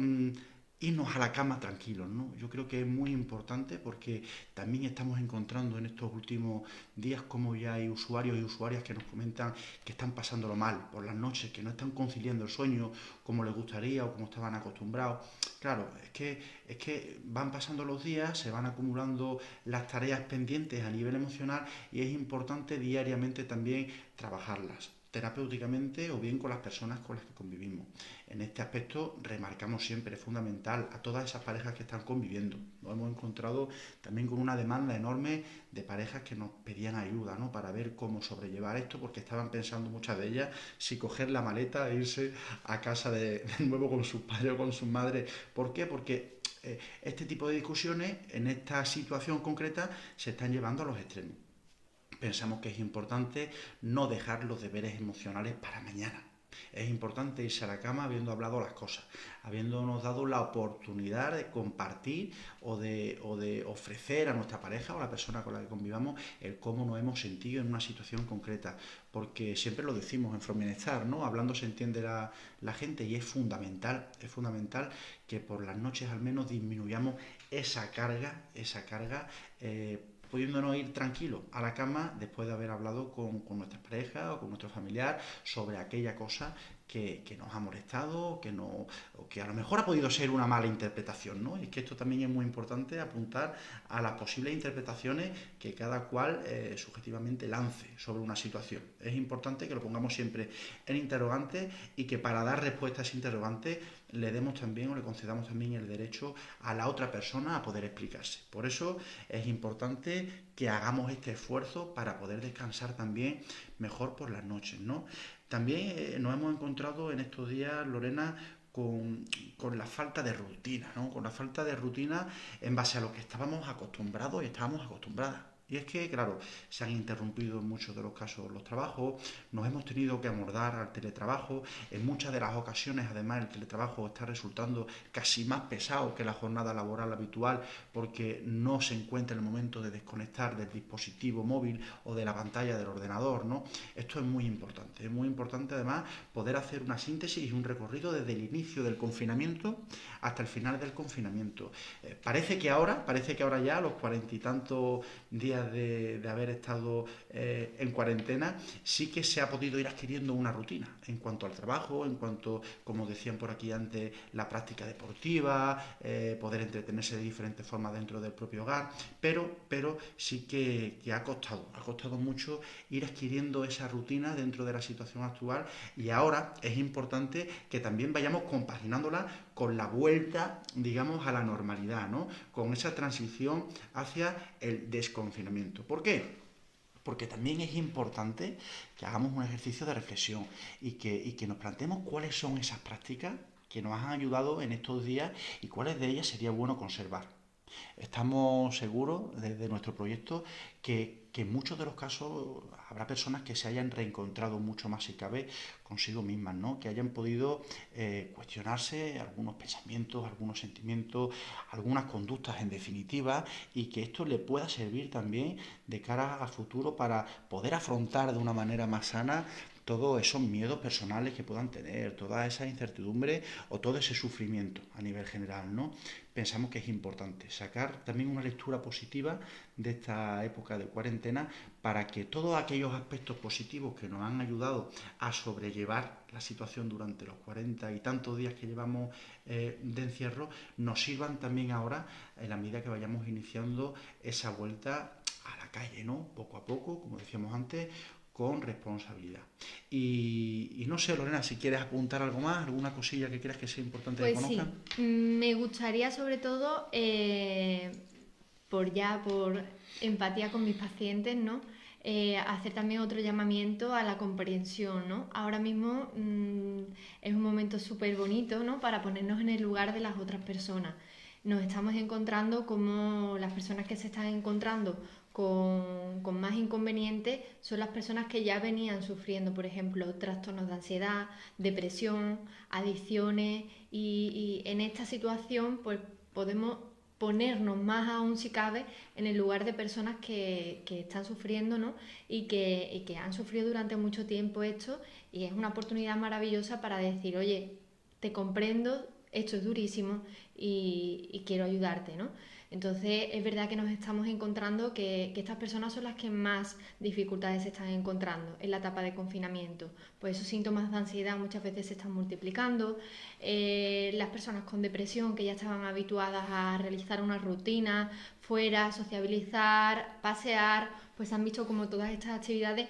irnos a la cama tranquilos, ¿no? Yo creo que es muy importante porque también estamos encontrando en estos últimos días como ya hay usuarios y usuarias que nos comentan que están pasándolo mal por las noches, que no están conciliando el sueño como les gustaría o como estaban acostumbrados. Claro, es que van pasando los días, se van acumulando las tareas pendientes a nivel emocional y es importante diariamente también trabajarlas terapéuticamente o bien con las personas con las que convivimos. En este aspecto remarcamos siempre, es fundamental a todas esas parejas que están conviviendo. Nos hemos encontrado también con una demanda enorme de parejas que nos pedían ayuda, ¿no? Para ver cómo sobrellevar esto, porque estaban pensando muchas de ellas si coger la maleta e irse a casa de nuevo con sus padres o con sus madres. ¿Por qué? Porque este tipo de discusiones en esta situación concreta se están llevando a los extremos. Pensamos que es importante no dejar los deberes emocionales para mañana. Es importante irse a la cama habiendo hablado las cosas, habiéndonos dado la oportunidad de compartir o de ofrecer a nuestra pareja o a la persona con la que convivamos el cómo nos hemos sentido en una situación concreta. Porque siempre lo decimos en From Bienestar, ¿no? Hablando se entiende la gente y es fundamental que por las noches al menos disminuyamos esa carga pudiéndonos ir tranquilos a la cama después de haber hablado con nuestra pareja o con nuestro familiar sobre aquella cosa que nos ha molestado o que a lo mejor ha podido ser una mala interpretación, ¿no? Y es que esto también es muy importante, apuntar a las posibles interpretaciones que cada cual subjetivamente lance sobre una situación. Es importante que lo pongamos siempre en interrogante y que para dar respuesta a ese interrogante le demos también o le concedamos también el derecho a la otra persona a poder explicarse. Por eso es importante que hagamos este esfuerzo para poder descansar también mejor por las noches, ¿no? También nos hemos encontrado en estos días, Lorena, con la falta de rutina, ¿no? Con la falta de rutina en base a lo que estábamos acostumbrados y estábamos acostumbradas. Y es que, claro, se han interrumpido en muchos de los casos los trabajos, nos hemos tenido que amordar al teletrabajo, en muchas de las ocasiones además el teletrabajo está resultando casi más pesado que la jornada laboral habitual porque no se encuentra el momento de desconectar del dispositivo móvil o de la pantalla del ordenador, ¿no? Esto es muy importante además poder hacer una síntesis y un recorrido desde el inicio del confinamiento hasta el final del confinamiento. Parece que ahora ya, a los 40 y tantos días de haber estado en cuarentena, sí que se ha podido ir adquiriendo una rutina en cuanto al trabajo, en cuanto, como decían por aquí antes, la práctica deportiva, poder entretenerse de diferentes formas dentro del propio hogar, pero sí que ha costado mucho ir adquiriendo esa rutina dentro de la situación actual y ahora es importante que también vayamos compaginándola con la vuelta, digamos, a la normalidad, ¿no? Con esa transición hacia el desconfinamiento. ¿Por qué? Porque también es importante que hagamos un ejercicio de reflexión y que nos planteemos cuáles son esas prácticas que nos han ayudado en estos días y cuáles de ellas sería bueno conservar. Estamos seguros desde nuestro proyecto que en muchos de los casos habrá personas que se hayan reencontrado mucho más si cabe consigo mismas, ¿no? Que hayan podido cuestionarse algunos pensamientos, algunos sentimientos, algunas conductas en definitiva y que esto le pueda servir también de cara a futuro para poder afrontar de una manera más sana todos esos miedos personales que puedan tener, toda esa incertidumbre o todo ese sufrimiento a nivel general, ¿no? Pensamos que es importante sacar también una lectura positiva de esta época de cuarentena para que todos aquellos aspectos positivos que nos han ayudado a sobrellevar la situación durante los 40 y tantos días que llevamos de encierro nos sirvan también ahora en la medida que vayamos iniciando esa vuelta a la calle, ¿no? Poco a poco, como decíamos antes, con responsabilidad. Y no sé, Lorena, si quieres apuntar algo más, alguna cosilla que creas que sea importante que Pues conozcan. sí, me gustaría sobre todo, por empatía con mis pacientes, ¿no? Hacer también otro llamamiento a la comprensión, ¿no? Ahora mismo es un momento súper bonito, ¿no? Para ponernos en el lugar de las otras personas. Nos estamos encontrando como las personas que se están encontrando con más inconvenientes son las personas que ya venían sufriendo, por ejemplo, trastornos de ansiedad, depresión, adicciones y en esta situación pues podemos ponernos más aún si cabe en el lugar de personas que están sufriendo, ¿no? y que han sufrido durante mucho tiempo esto y es una oportunidad maravillosa para decir, oye, te comprendo, esto es durísimo y quiero ayudarte, ¿no? Entonces es verdad que nos estamos encontrando que estas personas son las que más dificultades se están encontrando en la etapa de confinamiento. Pues esos síntomas de ansiedad muchas veces se están multiplicando. Las personas con depresión que ya estaban habituadas a realizar una rutina fuera, sociabilizar, pasear, pues han visto como todas estas actividades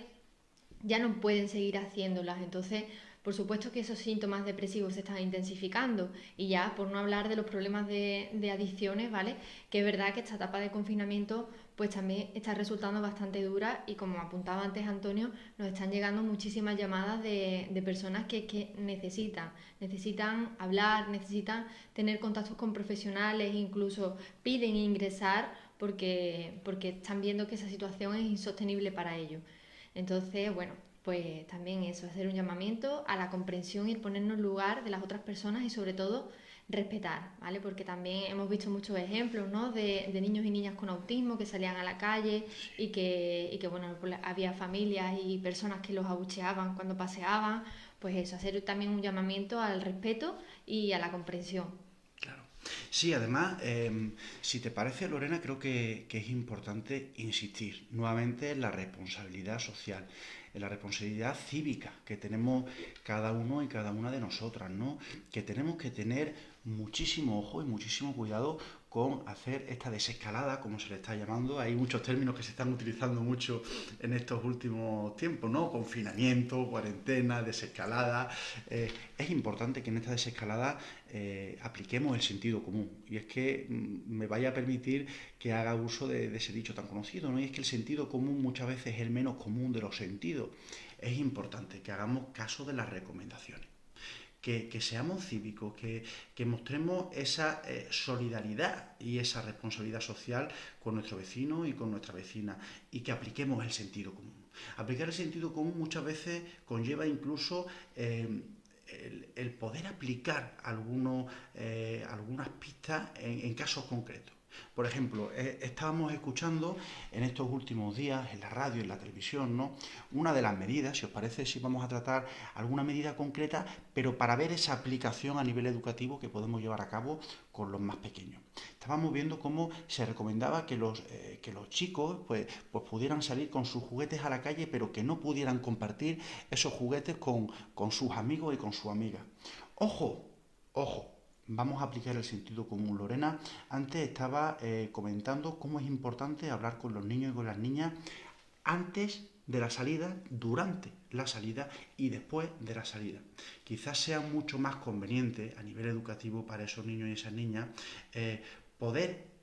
ya no pueden seguir haciéndolas. Entonces, por supuesto que esos síntomas depresivos se están intensificando y ya por no hablar de los problemas de adicciones, ¿vale? Que es verdad que esta etapa de confinamiento pues también está resultando bastante dura y como apuntaba antes Antonio, nos están llegando muchísimas llamadas de personas que necesitan hablar, necesitan tener contactos con profesionales, incluso piden ingresar porque están viendo que esa situación es insostenible para ellos. Entonces, bueno, pues también eso, hacer un llamamiento a la comprensión y el ponernos en lugar de las otras personas y sobre todo respetar, ¿vale? Porque también hemos visto muchos ejemplos, ¿no? De niños y niñas con autismo que salían a la calle y que bueno, pues había familias y personas que los abucheaban cuando paseaban, pues eso, hacer también un llamamiento al respeto y a la comprensión. Claro. Sí, además, si te parece, Lorena, creo que es importante insistir nuevamente en la responsabilidad social, en la responsabilidad cívica que tenemos cada uno y cada una de nosotras, ¿no? Que tenemos que tener muchísimo ojo y muchísimo cuidado con hacer esta desescalada, como se le está llamando. Hay muchos términos que se están utilizando mucho en estos últimos tiempos, ¿no? Confinamiento, cuarentena, desescalada. Es importante que en esta desescalada apliquemos el sentido común. Y es que me vaya a permitir que haga uso de ese dicho tan conocido, ¿no? Y es que el sentido común muchas veces es el menos común de los sentidos. Es importante que hagamos caso de las recomendaciones. Que seamos cívicos, que mostremos esa solidaridad y esa responsabilidad social con nuestro vecino y con nuestra vecina y que apliquemos el sentido común. Aplicar el sentido común muchas veces conlleva incluso el poder aplicar algunas pistas en casos concretos. Por ejemplo, estábamos escuchando en estos últimos días, en la radio, en la televisión, ¿no? Una de las medidas, si os parece, si vamos a tratar alguna medida concreta, pero para ver esa aplicación a nivel educativo que podemos llevar a cabo con los más pequeños. Estábamos viendo cómo se recomendaba que los chicos pues pudieran salir con sus juguetes a la calle, pero que no pudieran compartir esos juguetes con sus amigos y con sus amigas. Ojo, ojo. Vamos a aplicar el sentido común. Lorena antes estaba comentando cómo es importante hablar con los niños y con las niñas antes de la salida, durante la salida y después de la salida. Quizás sea mucho más conveniente a nivel educativo para esos niños y esas niñas poder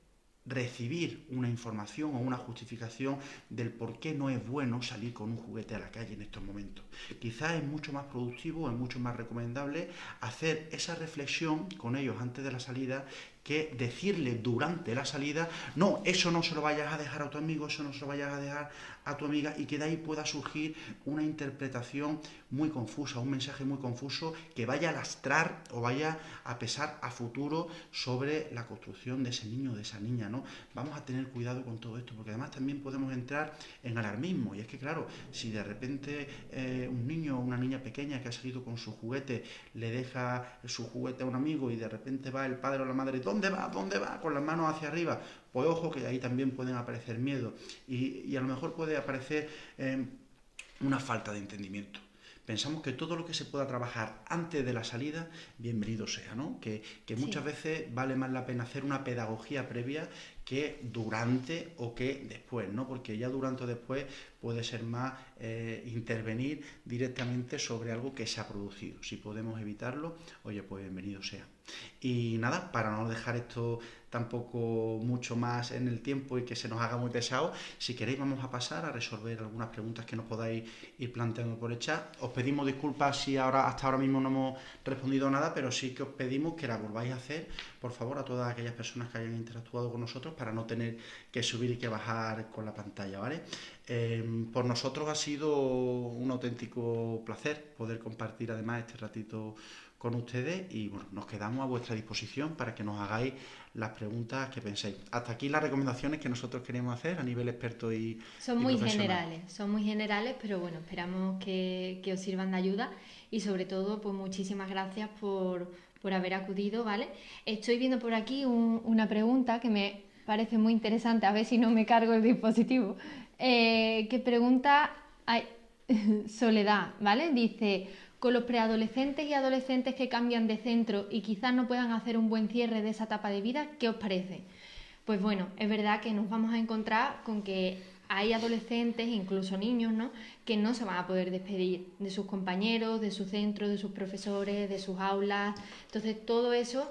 recibir una información o una justificación del por qué no es bueno salir con un juguete a la calle en estos momentos. Quizás es mucho más productivo, es mucho más recomendable hacer esa reflexión con ellos antes de la salida que decirle durante la salida, no, eso no se lo vayas a dejar a tu amigo, eso no se lo vayas a dejar a tu amiga, y que de ahí pueda surgir una interpretación muy confusa, un mensaje muy confuso que vaya a lastrar o vaya a pesar a futuro sobre la construcción de ese niño o de esa niña, ¿no? Vamos a tener cuidado con todo esto, porque además también podemos entrar en alarmismo, y es que claro, si de repente un niño o una niña pequeña que ha salido con su juguete le deja su juguete a un amigo y de repente va el padre o la madre, ¿dónde va? ¿Dónde va? Con las manos hacia arriba. Pues ojo, que ahí también pueden aparecer miedos y a lo mejor puede aparecer una falta de entendimiento. Pensamos que todo lo que se pueda trabajar antes de la salida, bienvenido sea, ¿no? Que muchas Sí. veces vale más la pena hacer una pedagogía previa que durante o que después, ¿no? Porque ya durante o después puede ser más intervenir directamente sobre algo que se ha producido. Si podemos evitarlo, oye, pues bienvenido sea. Y nada, para no dejar esto tampoco mucho más en el tiempo y que se nos haga muy pesado, si queréis vamos a pasar a resolver algunas preguntas que nos podáis ir planteando por el chat. Os pedimos disculpas si hasta ahora mismo no hemos respondido nada, pero sí que os pedimos que la volváis a hacer, por favor, a todas aquellas personas que hayan interactuado con nosotros para no tener que subir y que bajar con la pantalla, ¿vale? Por nosotros ha sido un auténtico placer poder compartir además este ratito con ustedes y bueno, nos quedamos a vuestra disposición para que nos hagáis las preguntas que penséis. Hasta aquí las recomendaciones que nosotros queremos hacer a nivel experto y profesional. Son muy generales, pero bueno, esperamos que os sirvan de ayuda y sobre todo, pues muchísimas gracias por haber acudido, ¿vale? Estoy viendo por aquí una pregunta que me parece muy interesante, a ver si no me cargo el dispositivo, que pregunta ay, Soledad, ¿vale? Dice, con los preadolescentes y adolescentes que cambian de centro y quizás no puedan hacer un buen cierre de esa etapa de vida, ¿qué os parece? Pues bueno, es verdad que nos vamos a encontrar con que hay adolescentes, incluso niños, ¿no? Que no se van a poder despedir de sus compañeros, de su centro, de sus profesores, de sus aulas. Entonces todo eso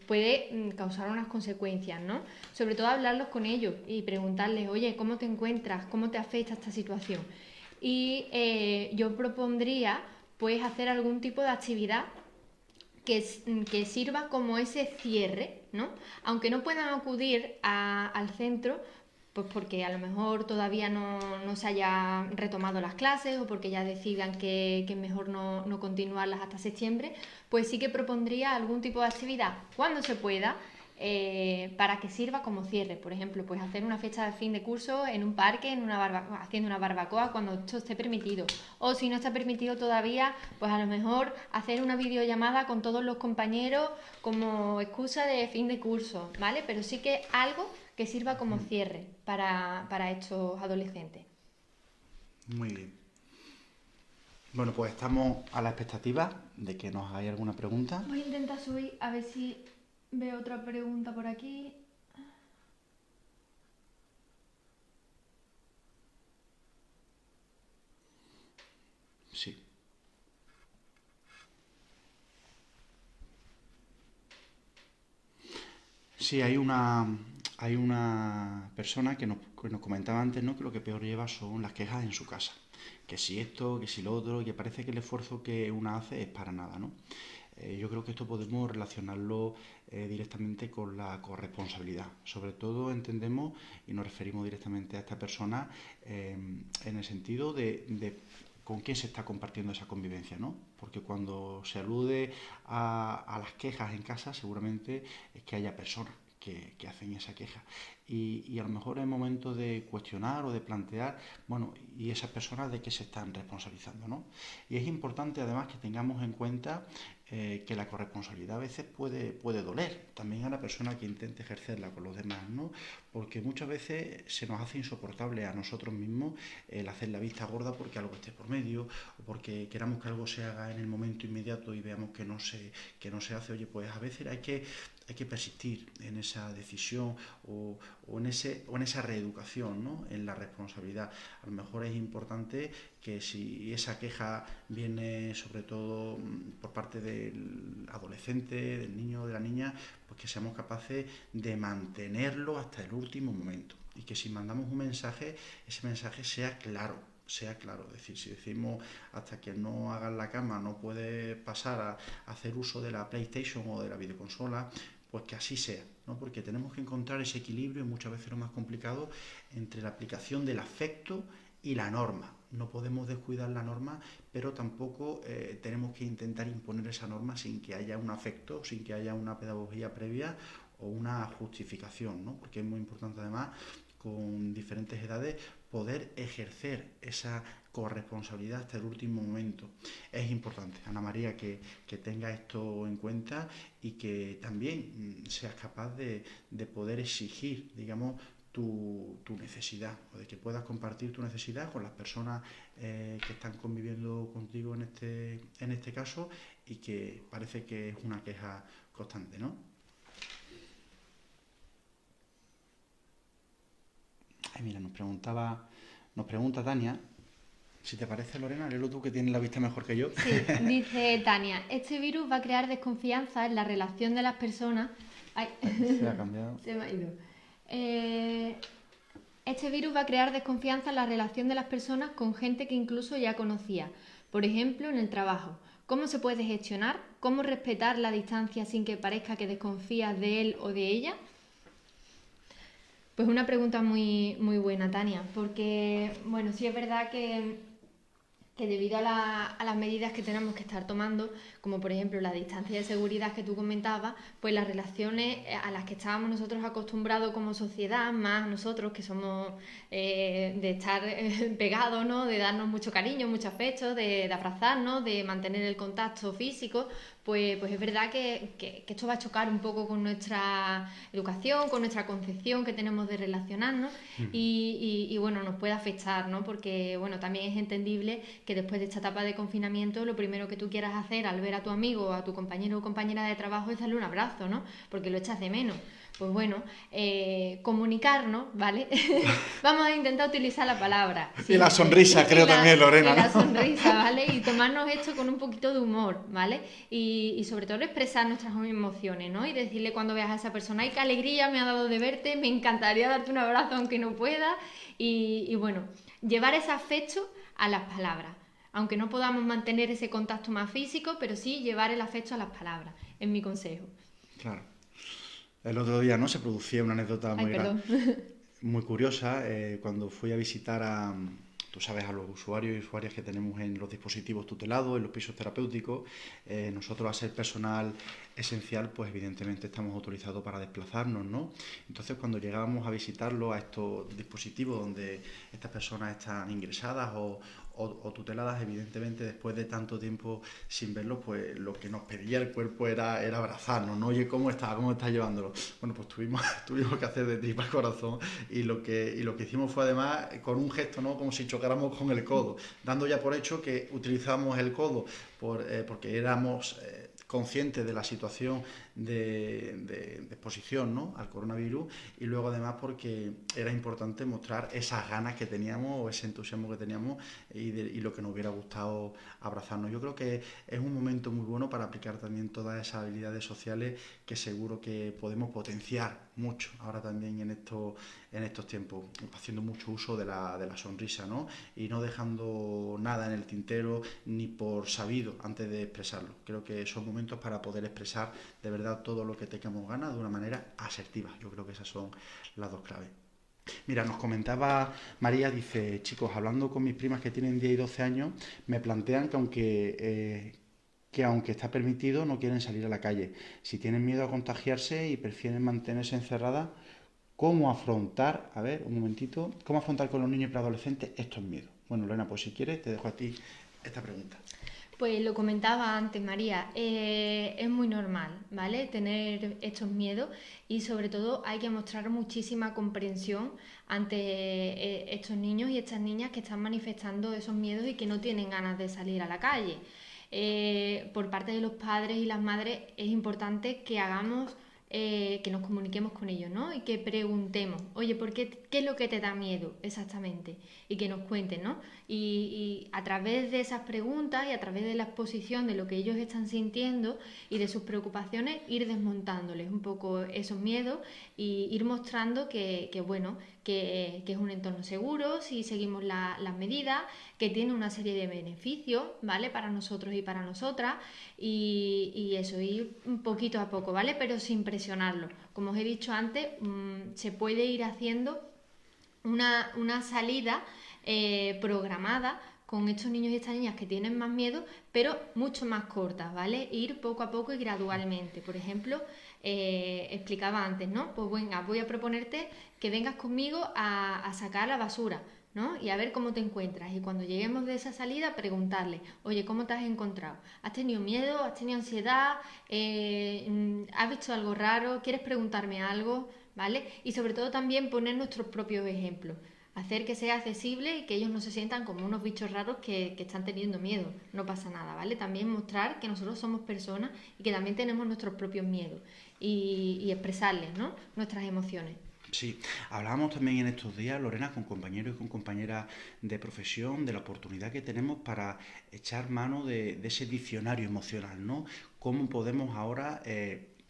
puede causar unas consecuencias, ¿no? Sobre todo hablarlos con ellos y preguntarles, oye, ¿cómo te encuentras? ¿Cómo te afecta esta situación? Y yo propondría pues hacer algún tipo de actividad que sirva como ese cierre, ¿no? Aunque no puedan acudir al centro, pues porque a lo mejor todavía no se haya retomado las clases o porque ya decidan que es mejor no continuarlas hasta septiembre, pues sí que propondría algún tipo de actividad cuando se pueda, para que sirva como cierre. Por ejemplo, pues hacer una fecha de fin de curso en un parque, haciendo una barbacoa cuando esto esté permitido. O si no está permitido todavía, pues a lo mejor hacer una videollamada con todos los compañeros como excusa de fin de curso, ¿vale? Pero sí que algo que sirva como cierre para estos adolescentes. Muy bien. Bueno, pues estamos a la expectativa de que nos hagáis alguna pregunta. Voy a intentar subir a ver si veo otra pregunta por aquí. Sí. Sí, hay una persona que nos comentaba antes, ¿no? Que lo que peor lleva son las quejas en su casa. Que si esto, que si lo otro, y que parece que el esfuerzo que una hace es para nada, ¿no? Yo creo que esto podemos relacionarlo directamente con la corresponsabilidad. Sobre todo entendemos y nos referimos directamente a esta persona en el sentido de con quién se está compartiendo esa convivencia, ¿no? Porque cuando se alude a las quejas en casa, seguramente es que haya personas que hacen esa queja. Y a lo mejor es momento de cuestionar o de plantear, bueno, y esas personas de qué se están responsabilizando, ¿no? Y es importante además que tengamos en cuenta que la corresponsabilidad a veces puede doler también a la persona que intente ejercerla con los demás, ¿no? Porque muchas veces se nos hace insoportable a nosotros mismos el hacer la vista gorda porque algo esté por medio o porque queramos que algo se haga en el momento inmediato y veamos que no se hace. Oye, pues a veces hay que persistir en esa decisión o en esa reeducación, ¿no? En la responsabilidad. A lo mejor es importante que si esa queja viene sobre todo por parte del adolescente, del niño o de la niña, pues que seamos capaces de mantenerlo hasta el último momento. Y que si mandamos un mensaje, ese mensaje sea claro. Es decir, si decimos hasta que no hagas la cama no puedes pasar a hacer uso de la PlayStation o de la videoconsola, pues que así sea, ¿no? Porque tenemos que encontrar ese equilibrio, y muchas veces lo más complicado, entre la aplicación del afecto y la norma. No podemos descuidar la norma, pero tampoco tenemos que intentar imponer esa norma sin que haya un afecto, sin que haya una pedagogía previa o una justificación, ¿no? Porque es muy importante además, con diferentes edades, poder ejercer esa corresponsabilidad hasta el último momento. Es importante, Ana María, que tenga esto en cuenta y que también seas capaz de poder exigir, digamos, tu necesidad, o de que puedas compartir tu necesidad con las personas que están conviviendo contigo en este caso, y que parece que es una queja constante, ¿no? Ay, mira, nos pregunta Tania. Si te parece, Lorena, léelo tú, que tienes la vista mejor que yo. Sí, dice Tania, este virus va a crear desconfianza en la relación de las personas. Ay, Se ha cambiado. se me ha ido. Este virus va a crear desconfianza en la relación de las personas con gente que incluso ya conocía. Por ejemplo, en el trabajo. ¿Cómo se puede gestionar? ¿Cómo respetar la distancia sin que parezca que desconfías de él o de ella? Pues una pregunta muy, muy buena, Tania, porque, bueno, sí es verdad que debido a las medidas que tenemos que estar tomando, como por ejemplo la distancia de seguridad que tú comentabas, pues las relaciones a las que estábamos nosotros acostumbrados como sociedad, más nosotros que somos de estar pegados, ¿no? De darnos mucho cariño, mucho afecto, de abrazarnos, de mantener el contacto físico, pues es verdad que esto va a chocar un poco con nuestra educación, con nuestra concepción que tenemos de relacionarnos y bueno, nos puede afectar, ¿no? Porque bueno, también es entendible que después de esta etapa de confinamiento lo primero que tú quieras hacer al ver a tu amigo o a tu compañero o compañera de trabajo es darle un abrazo, ¿no? Porque lo echas de menos. Pues bueno, comunicarnos, ¿vale? Vamos a intentar utilizar la palabra. Sí, y la sonrisa, creo también, Lorena, y la ¿no? sonrisa, ¿vale? Y tomarnos esto con un poquito de humor, ¿vale? Y sobre todo expresar nuestras emociones, ¿no? Y decirle cuando veas a esa persona, ¡ay, qué alegría me ha dado de verte! Me encantaría darte un abrazo aunque no pueda. Y bueno, llevar ese afecto a las palabras. Aunque no podamos mantener ese contacto más físico, pero sí llevar el afecto a las palabras, es mi consejo. Claro. El otro día, ¿no? Se producía una anécdota Ay, muy perdón. muy curiosa. Cuando fui a visitar tú sabes, a los usuarios y usuarias que tenemos en los dispositivos tutelados, en los pisos terapéuticos, nosotros, a ser personal esencial, pues evidentemente estamos autorizados para desplazarnos, ¿no? Entonces, cuando llegábamos a visitarlo, a estos dispositivos donde estas personas están ingresadas o tuteladas, evidentemente después de tanto tiempo sin verlos, pues lo que nos pedía el cuerpo era abrazarnos, ¿no? Oye, ¿cómo está? ¿Cómo estás llevándolo? Bueno, pues tuvimos que hacer de tripa corazón, y lo que hicimos fue, además, con un gesto, ¿no? Como si chocáramos con el codo, dando ya por hecho que utilizamos el codo porque éramos conscientes de la situación de exposición, ¿no?, al coronavirus, y luego además porque era importante mostrar esas ganas que teníamos o ese entusiasmo que teníamos, y lo que nos hubiera gustado abrazarnos. Yo creo que es un momento muy bueno para aplicar también todas esas habilidades sociales que seguro que podemos potenciar mucho ahora también en estos tiempos, haciendo mucho uso de la sonrisa, ¿no? Y no dejando nada en el tintero ni por sabido antes de expresarlo. Creo que son momentos para poder expresar de verdad todo lo que tengamos ganas de una manera asertiva. Yo creo que esas son las dos claves. Mira, nos comentaba María, dice: chicos, hablando con mis primas que tienen 10 y 12 años, me plantean que aunque está permitido, no quieren salir a la calle. Si tienen miedo a contagiarse y prefieren mantenerse encerradas, ¿cómo afrontar, a ver, un momentito, cómo afrontar con los niños y preadolescentes estos miedos? Bueno, Lorena, pues si quieres, te dejo a ti esta pregunta. Pues lo comentaba antes, María, es muy normal, ¿vale? Tener estos miedos, y sobre todo hay que mostrar muchísima comprensión ante estos niños y estas niñas que están manifestando esos miedos y que no tienen ganas de salir a la calle. Por parte de los padres y las madres es importante que hagamos, que nos comuniquemos con ellos, ¿no? Y que preguntemos, oye, ¿qué es lo que te da miedo exactamente? Y que nos cuenten, ¿no? Y a través de esas preguntas y a través de la exposición de lo que ellos están sintiendo y de sus preocupaciones, ir desmontándoles un poco esos miedos y ir mostrando bueno, que es un entorno seguro si seguimos las medidas, que tiene una serie de beneficios, ¿vale? Para nosotros y para nosotras, y eso, ir poquito a poco, ¿vale? Pero sin presionarlo. Como os he dicho antes, se puede ir haciendo una salida programada con estos niños y estas niñas que tienen más miedo, pero mucho más cortas, ¿vale? Ir poco a poco y gradualmente. Por ejemplo, explicaba antes, ¿no? Pues venga, voy a proponerte que vengas conmigo a sacar la basura, ¿no? Y a ver cómo te encuentras. Y cuando lleguemos de esa salida, preguntarle, oye, ¿cómo te has encontrado? ¿Has tenido miedo? ¿Has tenido ansiedad? ¿Has visto algo raro? ¿Quieres preguntarme algo? ¿Vale? Y sobre todo también poner nuestros propios ejemplos. Hacer que sea accesible y que ellos no se sientan como unos bichos raros que están teniendo miedo. No pasa nada, ¿vale? También mostrar que nosotros somos personas y que también tenemos nuestros propios miedos, y expresarles, ¿no?, nuestras emociones. Sí, hablábamos también en estos días, Lorena, con compañeros y con compañeras de profesión, de la oportunidad que tenemos para echar mano de ese diccionario emocional, ¿no? Cómo podemos ahora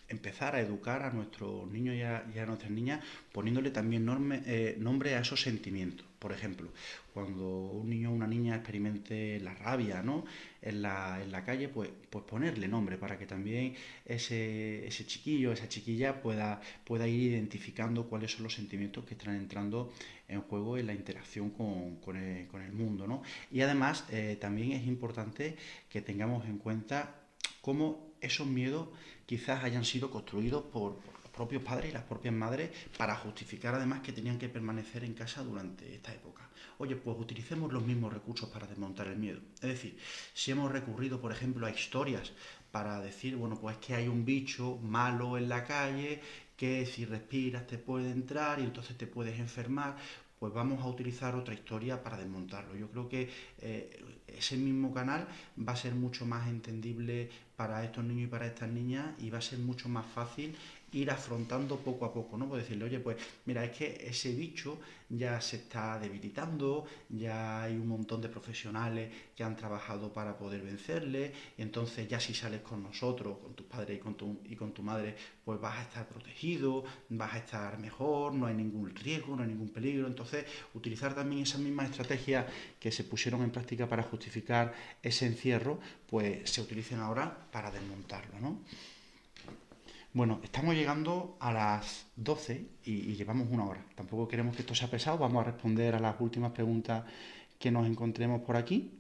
empezar a educar a nuestros niños y a nuestras niñas, poniéndole también nombre a esos sentimientos. Por ejemplo, cuando un niño o una niña experimente la rabia, ¿no?, en la calle, pues ponerle nombre para que también ese chiquillo, esa chiquilla pueda ir identificando cuáles son los sentimientos que están entrando en juego en la interacción con el mundo, ¿no? Y además también es importante que tengamos en cuenta cómo esos miedos quizás hayan sido construidos por los propios padres y las propias madres para justificar además que tenían que permanecer en casa durante esta época. Oye, pues utilicemos los mismos recursos para desmontar el miedo. Es decir, si hemos recurrido, por ejemplo, a historias para decir, bueno, pues que hay un bicho malo en la calle que si respiras te puede entrar y entonces te puedes enfermar, pues vamos a utilizar otra historia para desmontarlo. Yo creo que ese mismo canal va a ser mucho más entendible para estos niños y para estas niñas, y va a ser mucho más fácil ir afrontando poco a poco, ¿no? Pues decirle, oye, pues mira, es que ese bicho ya se está debilitando, ya hay un montón de profesionales que han trabajado para poder vencerle, y entonces ya si sales con nosotros, con tus padres y con tu madre, pues vas a estar protegido, vas a estar mejor, no hay ningún riesgo, no hay ningún peligro. Entonces, utilizar también esas mismas estrategias que se pusieron en práctica para justificar ese encierro, pues se utilicen ahora para desmontarlo, ¿no? Bueno, estamos llegando a las 12 y llevamos una hora. Tampoco queremos que esto sea pesado. Vamos a responder a las últimas preguntas que nos encontremos por aquí.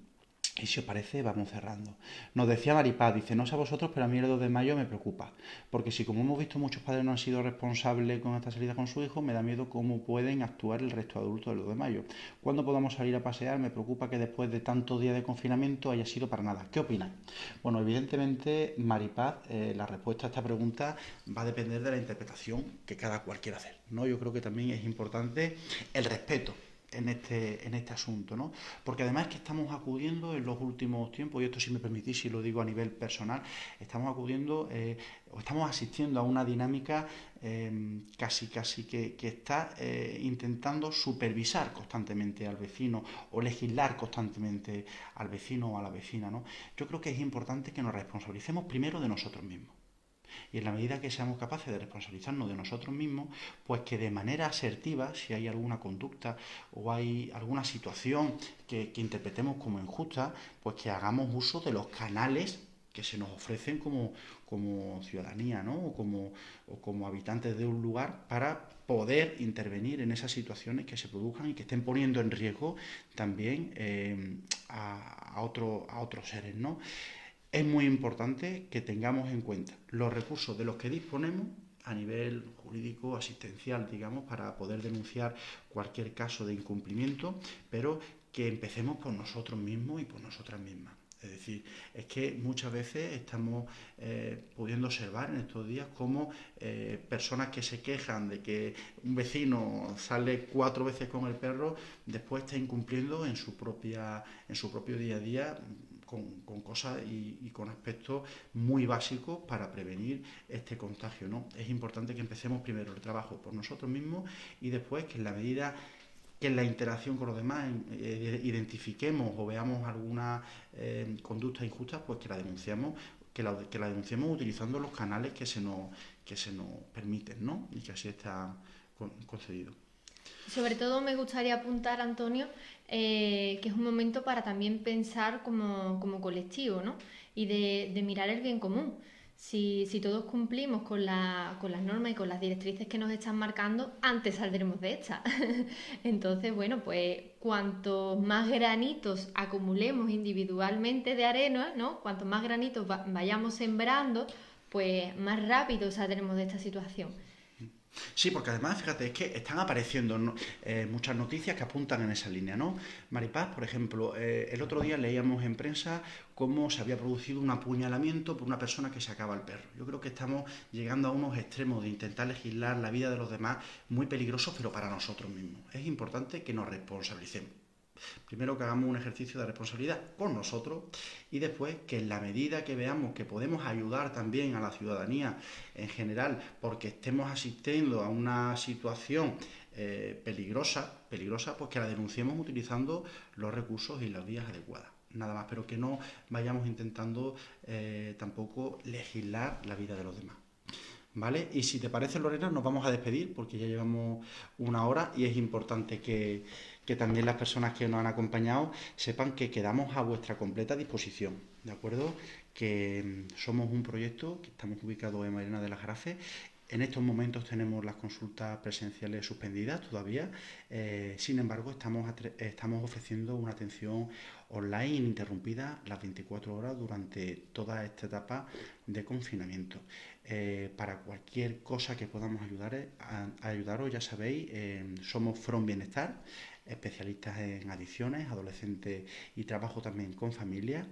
Y si os parece, vamos cerrando. Nos decía Maripaz, dice, no sé a vosotros, pero a mí el 2 de mayo me preocupa. Porque si como hemos visto muchos padres no han sido responsables con esta salida con su hijo, me da miedo cómo pueden actuar el resto de adultos del 2 de mayo. Cuando podamos salir a pasear, me preocupa que después de tantos días de confinamiento haya sido para nada. ¿Qué opinas? Bueno, evidentemente, Maripaz, la respuesta a esta pregunta va a depender de la interpretación que cada cual quiera hacer, ¿no? Yo creo que también es importante el respeto en este asunto, ¿no? Porque además es que estamos acudiendo en los últimos tiempos, y esto si me permitís, si lo digo a nivel personal, estamos acudiendo o estamos asistiendo a una dinámica casi que está intentando supervisar constantemente al vecino o legislar constantemente al vecino o a la vecina, ¿no? Yo creo que es importante que nos responsabilicemos primero de nosotros mismos. Y en la medida que seamos capaces de responsabilizarnos de nosotros mismos, pues que de manera asertiva, si hay alguna conducta o hay alguna situación que interpretemos como injusta, pues que hagamos uso de los canales que se nos ofrecen como ciudadanía, ¿no? o como habitantes de un lugar para poder intervenir en esas situaciones que se produzcan y que estén poniendo en riesgo también a otros seres, ¿no? Es muy importante que tengamos en cuenta los recursos de los que disponemos a nivel jurídico, asistencial, digamos, para poder denunciar cualquier caso de incumplimiento, pero que empecemos por nosotros mismos y por nosotras mismas. Es decir, es que muchas veces estamos pudiendo observar en estos días cómo personas que se quejan de que un vecino sale 4 veces con el perro, después está incumpliendo en su propio día a día con cosas y con aspectos muy básicos para prevenir este contagio, ¿no? Es importante que empecemos primero el trabajo por nosotros mismos y después que en la medida que en la interacción con los demás identifiquemos o veamos alguna conducta injusta, pues que la denunciamos, que la denunciemos utilizando los canales que se nos permiten, ¿no? Y que así está concedido. Sobre todo me gustaría apuntar, Antonio, que es un momento para también pensar como colectivo, ¿no? Y de mirar el bien común. Si todos cumplimos con las normas y con las directrices que nos están marcando, antes saldremos de esta. Entonces, bueno, pues cuanto más granitos acumulemos individualmente de arena, ¿no? Cuanto más granitos vayamos sembrando, pues más rápido saldremos de esta situación. Sí, porque además, fíjate, es que están apareciendo muchas noticias que apuntan en esa línea, ¿no? Maripaz, por ejemplo, el otro día leíamos en prensa cómo se había producido un apuñalamiento por una persona que sacaba al perro. Yo creo que estamos llegando a unos extremos de intentar legislar la vida de los demás muy peligrosos, pero para nosotros mismos. Es importante que nos responsabilicemos. Primero que hagamos un ejercicio de responsabilidad con nosotros y después que en la medida que veamos que podemos ayudar también a la ciudadanía en general porque estemos asistiendo a una situación peligrosa, pues que la denunciemos utilizando los recursos y las vías adecuadas. Nada más, pero que no vayamos intentando tampoco legislar la vida de los demás. ¿Vale? Y si te parece, Lorena, nos vamos a despedir porque ya llevamos una hora y es importante que también las personas que nos han acompañado sepan que quedamos a vuestra completa disposición, ¿de acuerdo? Que somos un proyecto que estamos ubicados en Mairena de las Jarafe. En estos momentos tenemos las consultas presenciales suspendidas todavía, sin embargo estamos ofreciendo una atención online ininterrumpida las 24 horas durante toda esta etapa de confinamiento. Para cualquier cosa que podamos ayudaros, ya sabéis, somos From Bienestar, especialistas en adicciones, adolescentes y trabajo también con familias.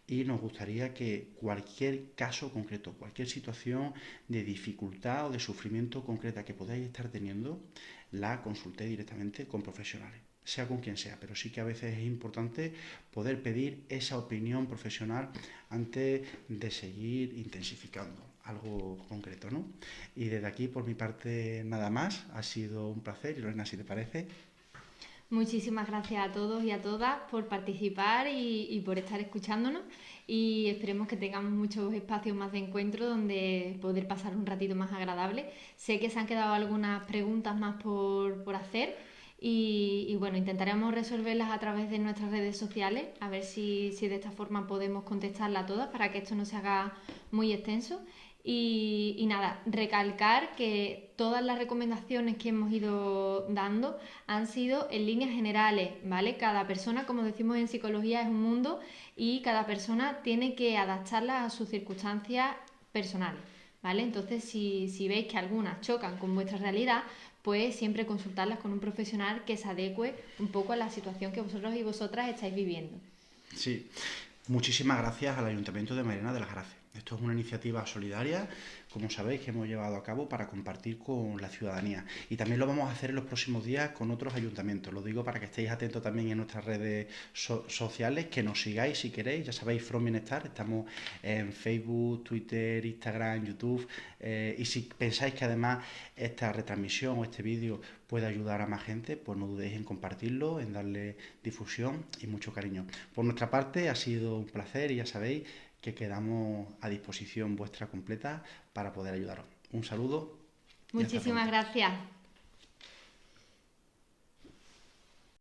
Y nos gustaría que cualquier caso concreto, cualquier situación de dificultad o de sufrimiento concreta que podáis estar teniendo, la consultéis directamente con profesionales, sea con quien sea, pero sí que a veces es importante poder pedir esa opinión profesional antes de seguir intensificando algo concreto, ¿no? Y desde aquí, por mi parte, nada más. Ha sido un placer. Y Lorena, si te parece. Muchísimas gracias a todos y a todas por participar y por estar escuchándonos y esperemos que tengamos muchos espacios más de encuentro donde poder pasar un ratito más agradable. Sé que se han quedado algunas preguntas más por hacer y bueno, intentaremos resolverlas a través de nuestras redes sociales, a ver si de esta forma podemos contestarlas a todas para que esto no se haga muy extenso. Y nada, recalcar que todas las recomendaciones que hemos ido dando han sido en líneas generales, ¿vale? Cada persona, como decimos en psicología, es un mundo y cada persona tiene que adaptarla a sus circunstancias personales, ¿vale? Entonces, si veis que algunas chocan con vuestra realidad, pues siempre consultarlas con un profesional que se adecue un poco a la situación que vosotros y vosotras estáis viviendo. Sí, muchísimas gracias al Ayuntamiento de Mairena de las Gracias. Esto es una iniciativa solidaria, como sabéis, que hemos llevado a cabo para compartir con la ciudadanía. Y también lo vamos a hacer en los próximos días con otros ayuntamientos. Lo digo para que estéis atentos también en nuestras redes sociales, que nos sigáis si queréis. Ya sabéis, From Bienestar, estamos en Facebook, Twitter, Instagram, YouTube. Y si pensáis que además esta retransmisión o este vídeo puede ayudar a más gente, pues no dudéis en compartirlo, en darle difusión y mucho cariño. Por nuestra parte ha sido un placer y ya sabéis que quedamos a disposición vuestra completa para poder ayudaros. Un saludo y hasta Muchísimas pronto. gracias.